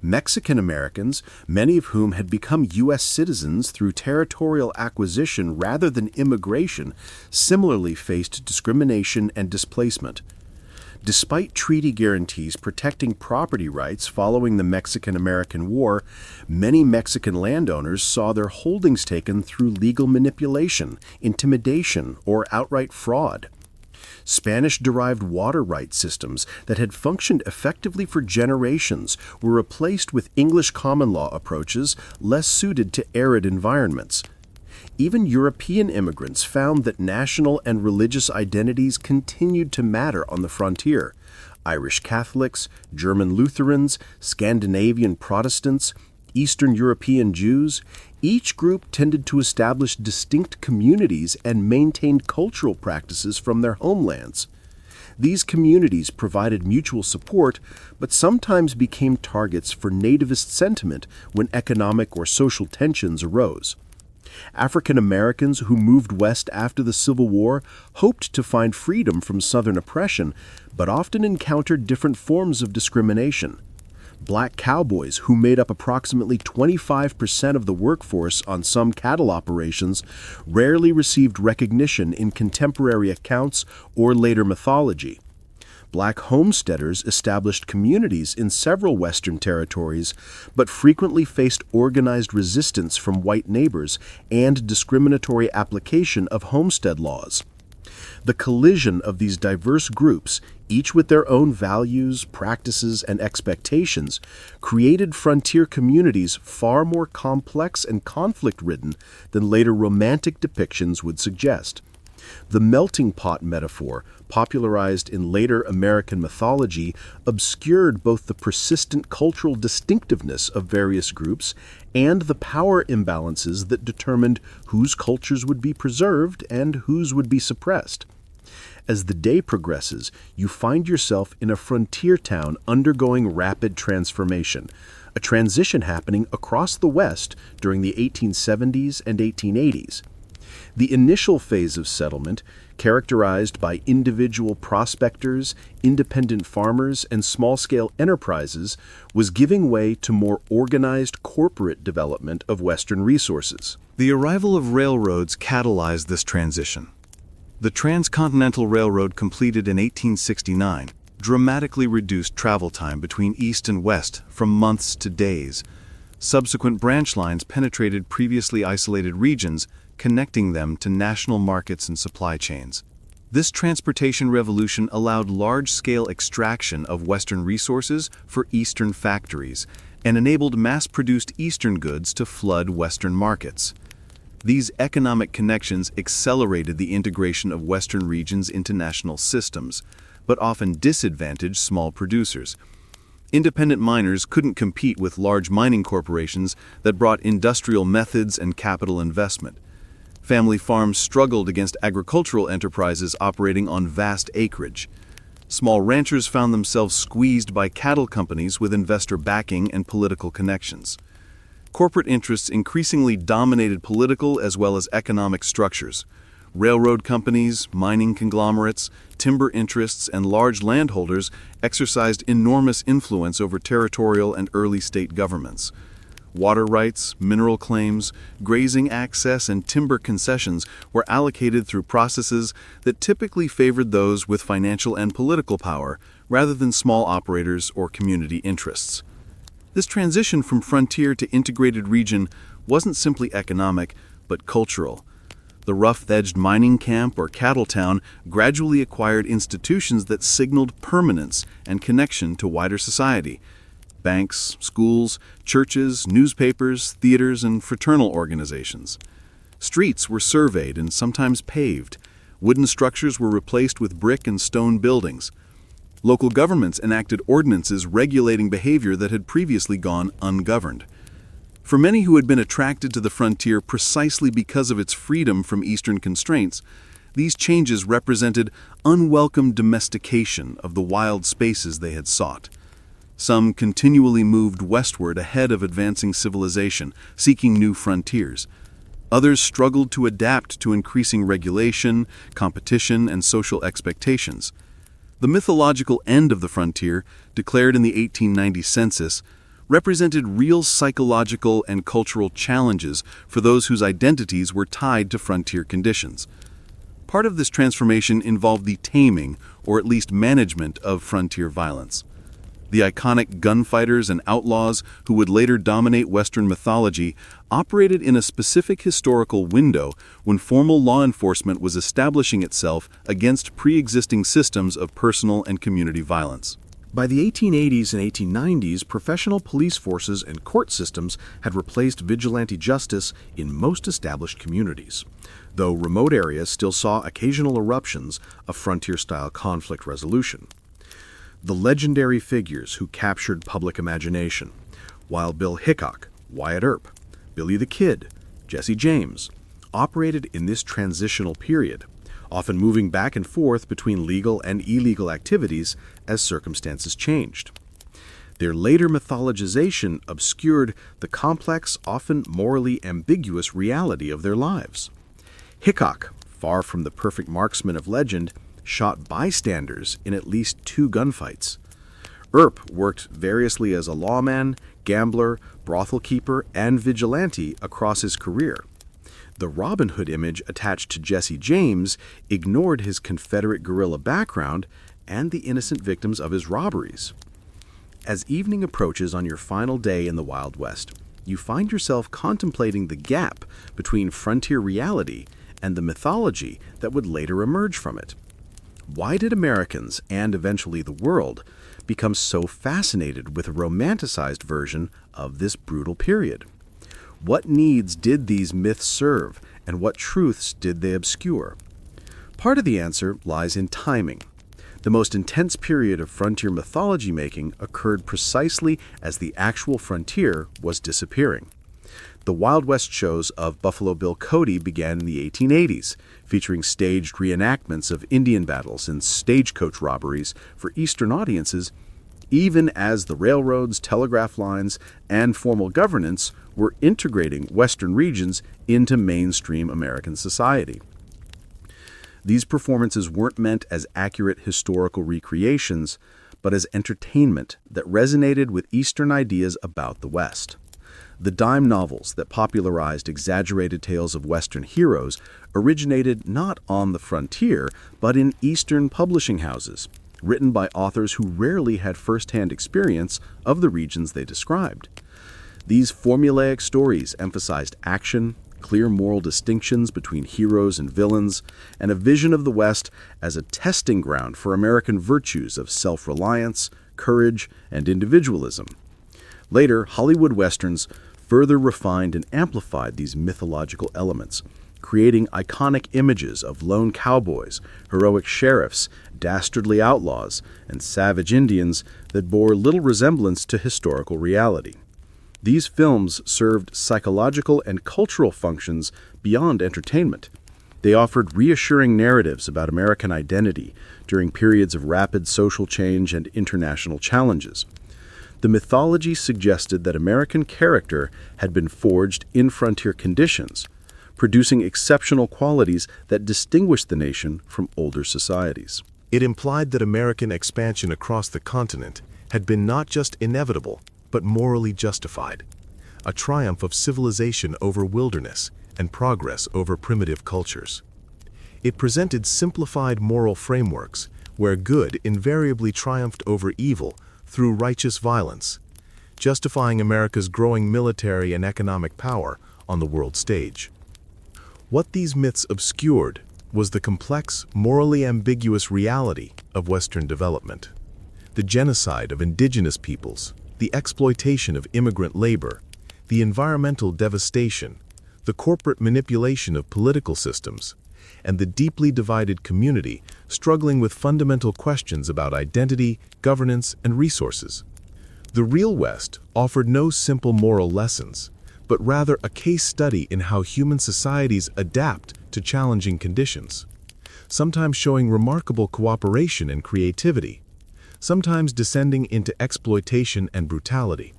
Mexican Americans, many of whom had become U.S. citizens through territorial acquisition rather than immigration, similarly faced discrimination and displacement. Despite treaty guarantees protecting property rights following the Mexican-American War, many Mexican landowners saw their holdings taken through legal manipulation, intimidation, or outright fraud. Spanish-derived water rights systems that had functioned effectively for generations were replaced with English common law approaches less suited to arid environments. Even European immigrants found that national and religious identities continued to matter on the frontier. Irish Catholics, German Lutherans, Scandinavian Protestants, Eastern European Jews, each group tended to establish distinct communities and maintained cultural practices from their homelands. These communities provided mutual support, but sometimes became targets for nativist sentiment when economic or social tensions arose. African Americans who moved west after the Civil War hoped to find freedom from Southern oppression, but often encountered different forms of discrimination. Black cowboys, who made up approximately 25% of the workforce on some cattle operations, rarely received recognition in contemporary accounts or later mythology. Black homesteaders established communities in several Western territories, but frequently faced organized resistance from white neighbors and discriminatory application of homestead laws. The collision of these diverse groups, each with their own values, practices, and expectations, created frontier communities far more complex and conflict-ridden than later romantic depictions would suggest. The melting pot metaphor, popularized in later American mythology, obscured both the persistent cultural distinctiveness of various groups and the power imbalances that determined whose cultures would be preserved and whose would be suppressed. As the day progresses, you find yourself in a frontier town undergoing rapid transformation, a transition happening across the West during the 1870s and 1880s. The initial phase of settlement, characterized by individual prospectors, independent farmers, and small-scale enterprises, was giving way to more organized corporate development of Western resources. The arrival of railroads catalyzed this transition. The Transcontinental Railroad, completed in 1869, dramatically reduced travel time between East and West from months to days. Subsequent branch lines penetrated previously isolated regions, connecting them to national markets and supply chains. This transportation revolution allowed large-scale extraction of Western resources for Eastern factories and enabled mass-produced Eastern goods to flood Western markets. These economic connections accelerated the integration of Western regions into national systems, but often disadvantaged small producers. Independent miners couldn't compete with large mining corporations that brought industrial methods and capital investment. Family farms struggled against agricultural enterprises operating on vast acreage. Small ranchers found themselves squeezed by cattle companies with investor backing and political connections. Corporate interests increasingly dominated political as well as economic structures. Railroad companies, mining conglomerates, timber interests, and large landholders exercised enormous influence over territorial and early state governments. Water rights, mineral claims, grazing access, and timber concessions were allocated through processes that typically favored those with financial and political power, rather than small operators or community interests. This transition from frontier to integrated region wasn't simply economic, but cultural. The rough-edged mining camp or cattle town gradually acquired institutions that signaled permanence and connection to wider society. Banks, schools, churches, newspapers, theaters, and fraternal organizations. Streets were surveyed and sometimes paved. Wooden structures were replaced with brick and stone buildings. Local governments enacted ordinances regulating behavior that had previously gone ungoverned. For many who had been attracted to the frontier precisely because of its freedom from Eastern constraints, these changes represented unwelcome domestication of the wild spaces they had sought. Some continually moved westward ahead of advancing civilization, seeking new frontiers. Others struggled to adapt to increasing regulation, competition, and social expectations. The mythological end of the frontier, declared in the 1890 census, represented real psychological and cultural challenges for those whose identities were tied to frontier conditions. Part of this transformation involved the taming, or at least management, of frontier violence. The iconic gunfighters and outlaws who would later dominate Western mythology operated in a specific historical window when formal law enforcement was establishing itself against pre-existing systems of personal and community violence. By the 1880s and 1890s, professional police forces and court systems had replaced vigilante justice in most established communities, though remote areas still saw occasional eruptions of frontier-style conflict resolution. The legendary figures who captured public imagination, Wild Bill Hickok, Wyatt Earp, Billy the Kid, Jesse James, operated in this transitional period, often moving back and forth between legal and illegal activities as circumstances changed. Their later mythologization obscured the complex, often morally ambiguous reality of their lives. Hickok, far from the perfect marksman of legend, shot bystanders in at least 2 gunfights. Earp worked variously as a lawman, gambler, brothel keeper, and vigilante across his career. The Robin Hood image attached to Jesse James ignored his Confederate guerrilla background and the innocent victims of his robberies. As evening approaches on your final day in the Wild West, you find yourself contemplating the gap between frontier reality and the mythology that would later emerge from it. Why did Americans, and eventually the world, become so fascinated with a romanticized version of this brutal period? What needs did these myths serve, and what truths did they obscure? Part of the answer lies in timing. The most intense period of frontier mythology making occurred precisely as the actual frontier was disappearing. The Wild West shows of Buffalo Bill Cody began in the 1880s, featuring staged reenactments of Indian battles and stagecoach robberies for Eastern audiences, even as the railroads, telegraph lines, and formal governance were integrating Western regions into mainstream American society. These performances weren't meant as accurate historical recreations, but as entertainment that resonated with Eastern ideas about the West. The dime novels that popularized exaggerated tales of Western heroes originated not on the frontier, but in Eastern publishing houses, written by authors who rarely had first-hand experience of the regions they described. These formulaic stories emphasized action, clear moral distinctions between heroes and villains, and a vision of the West as a testing ground for American virtues of self-reliance, courage, and individualism. Later, Hollywood Westerns further refined and amplified these mythological elements, creating iconic images of lone cowboys, heroic sheriffs, dastardly outlaws, and savage Indians that bore little resemblance to historical reality. These films served psychological and cultural functions beyond entertainment. They offered reassuring narratives about American identity during periods of rapid social change and international challenges. The mythology suggested that American character had been forged in frontier conditions, producing exceptional qualities that distinguished the nation from older societies. It implied that American expansion across the continent had been not just inevitable, but morally justified, a triumph of civilization over wilderness and progress over primitive cultures. It presented simplified moral frameworks where good invariably triumphed over evil through righteous violence, justifying America's growing military and economic power on the world stage. What these myths obscured was the complex, morally ambiguous reality of Western development. The genocide of indigenous peoples, the exploitation of immigrant labor, the environmental devastation, the corporate manipulation of political systems, and the deeply divided community struggling with fundamental questions about identity, governance, and resources. The real West offered no simple moral lessons, but rather a case study in how human societies adapt to challenging conditions, sometimes showing remarkable cooperation and creativity, sometimes descending into exploitation and brutality.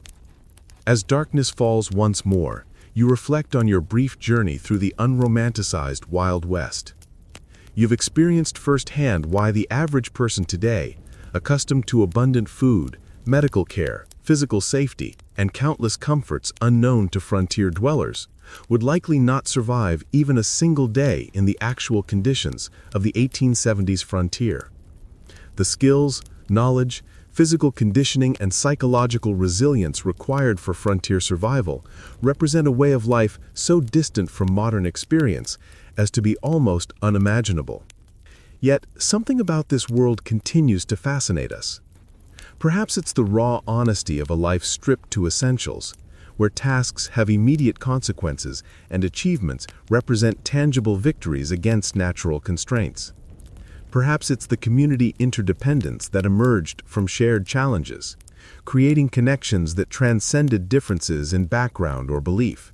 As darkness falls once more, you reflect on your brief journey through the unromanticized Wild West. You've experienced firsthand why the average person today, accustomed to abundant food, medical care, physical safety, and countless comforts unknown to frontier dwellers, would likely not survive even a single day in the actual conditions of the 1870s frontier. The skills, knowledge, physical conditioning, and psychological resilience required for frontier survival represent a way of life so distant from modern experience as to be almost unimaginable. Yet, something about this world continues to fascinate us. Perhaps it's the raw honesty of a life stripped to essentials, where tasks have immediate consequences and achievements represent tangible victories against natural constraints. Perhaps it's the community interdependence that emerged from shared challenges, creating connections that transcended differences in background or belief.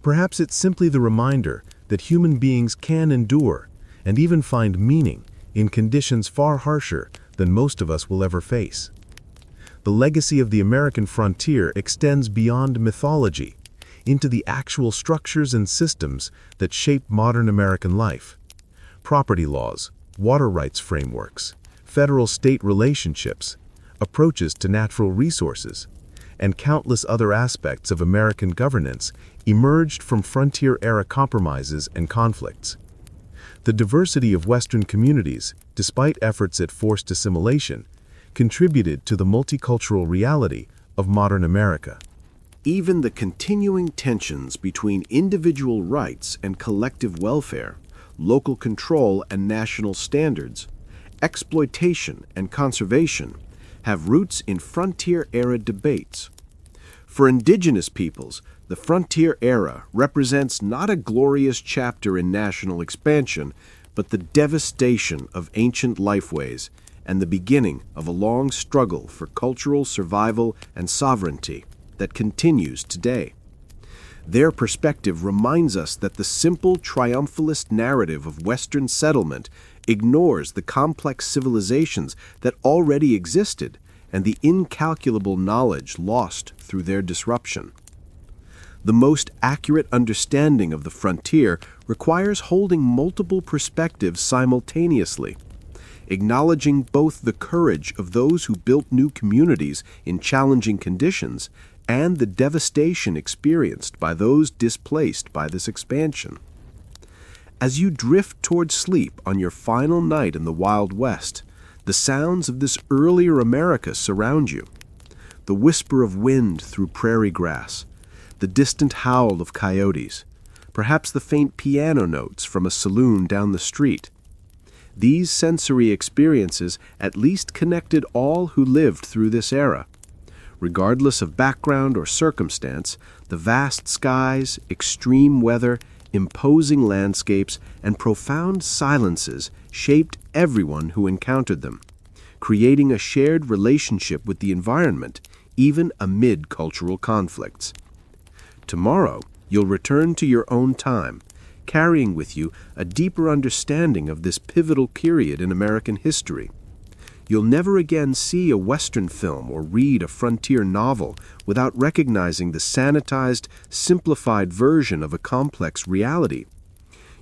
Perhaps it's simply the reminder that human beings can endure and even find meaning in conditions far harsher than most of us will ever face. The legacy of the American frontier extends beyond mythology into the actual structures and systems that shape modern American life. Property laws, water rights frameworks, federal-state relationships, approaches to natural resources, and countless other aspects of American governance emerged from frontier-era compromises and conflicts. The diversity of Western communities, despite efforts at forced assimilation, contributed to the multicultural reality of modern America. even the continuing tensions between individual rights and collective welfare, local control and national standards, exploitation and conservation, have roots in frontier-era debates. For indigenous peoples, the frontier era represents not a glorious chapter in national expansion, but the devastation of ancient lifeways and the beginning of a long struggle for cultural survival and sovereignty that continues today. Their perspective reminds us that the simple triumphalist narrative of Western settlement ignores the complex civilizations that already existed and the incalculable knowledge lost through their disruption. The most accurate understanding of the frontier requires holding multiple perspectives simultaneously, acknowledging both the courage of those who built new communities in challenging conditions and the devastation experienced by those displaced by this expansion. As you drift toward sleep on your final night in the Wild West, the sounds of this earlier America surround you. The whisper of wind through prairie grass, the distant howl of coyotes, perhaps the faint piano notes from a saloon down the street. These sensory experiences at least connected all who lived through this era. Regardless of background or circumstance, the vast skies, extreme weather, imposing landscapes, and profound silences shaped everyone who encountered them, creating a shared relationship with the environment, even amid cultural conflicts. Tomorrow, you'll return to your own time, carrying with you a deeper understanding of this pivotal period in American history. You'll never again see a Western film or read a frontier novel without recognizing the sanitized, simplified version of a complex reality.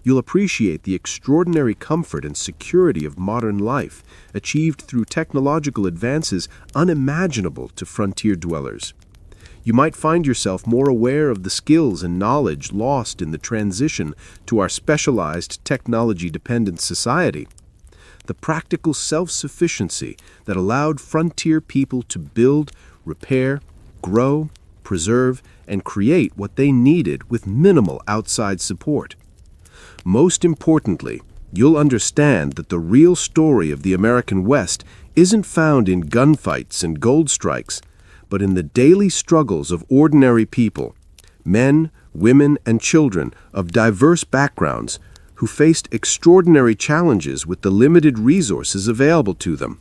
You'll appreciate the extraordinary comfort and security of modern life, achieved through technological advances unimaginable to frontier dwellers. You might find yourself more aware of the skills and knowledge lost in the transition to our specialized, technology-dependent society. The practical self-sufficiency that allowed frontier people to build, repair, grow, preserve, and create what they needed with minimal outside support. Most importantly, you'll understand that the real story of the American West isn't found in gunfights and gold strikes, but in the daily struggles of ordinary people, men, women, and children of diverse backgrounds who faced extraordinary challenges with the limited resources available to them.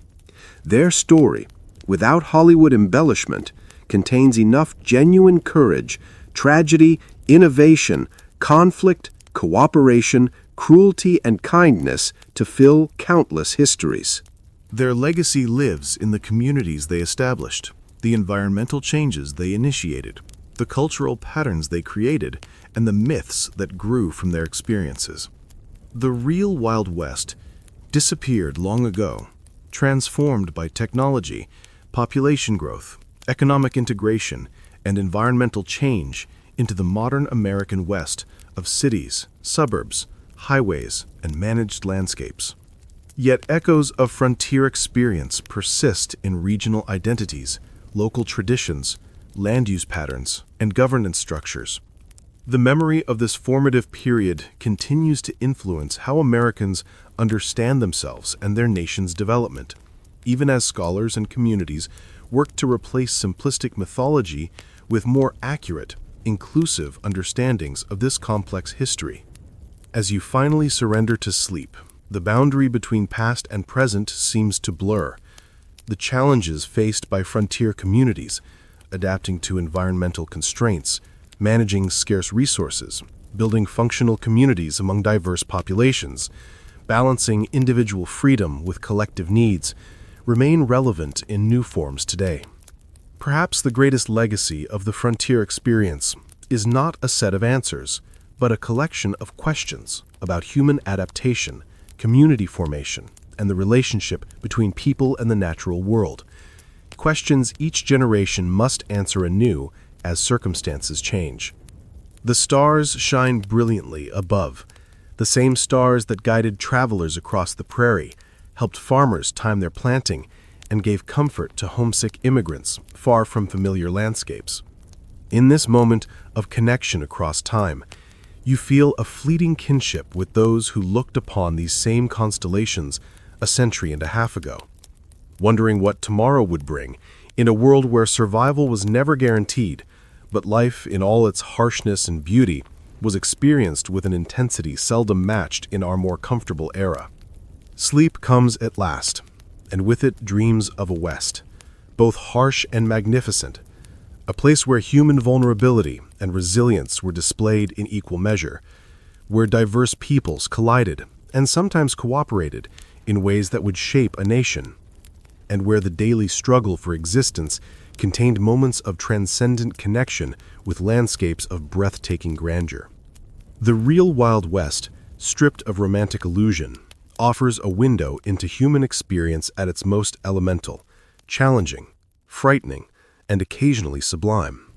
Their story, without Hollywood embellishment, contains enough genuine courage, tragedy, innovation, conflict, cooperation, cruelty, and kindness to fill countless histories. Their legacy lives in the communities they established, the environmental changes they initiated, the cultural patterns they created, and the myths that grew from their experiences. The real Wild West disappeared long ago, transformed by technology, population growth, economic integration, and environmental change into the modern American West of cities, suburbs, highways, and managed landscapes. Yet echoes of frontier experience persist in regional identities, local traditions, land use patterns, and governance structures. The memory of this formative period continues to influence how Americans understand themselves and their nation's development, even as scholars and communities work to replace simplistic mythology with more accurate, inclusive understandings of this complex history. As you finally surrender to sleep, the boundary between past and present seems to blur. The challenges faced by frontier communities, adapting to environmental constraints, managing scarce resources, building functional communities among diverse populations, balancing individual freedom with collective needs, remain relevant in new forms today. Perhaps the greatest legacy of the frontier experience is not a set of answers, but a collection of questions about human adaptation, community formation, and the relationship between people and the natural world. Questions each generation must answer anew as circumstances change. The stars shine brilliantly above, the same stars that guided travelers across the prairie, helped farmers time their planting, and gave comfort to homesick immigrants far from familiar landscapes. In this moment of connection across time, you feel a fleeting kinship with those who looked upon these same constellations a century and a half ago, wondering what tomorrow would bring in a world where survival was never guaranteed, but life in all its harshness and beauty was experienced with an intensity seldom matched in our more comfortable era. Sleep comes at last, and with it dreams of a West, both harsh and magnificent, a place where human vulnerability and resilience were displayed in equal measure, where diverse peoples collided and sometimes cooperated in ways that would shape a nation, and where the daily struggle for existence contained moments of transcendent connection with landscapes of breathtaking grandeur. The real Wild West, stripped of romantic illusion, offers a window into human experience at its most elemental, challenging, frightening, and occasionally sublime.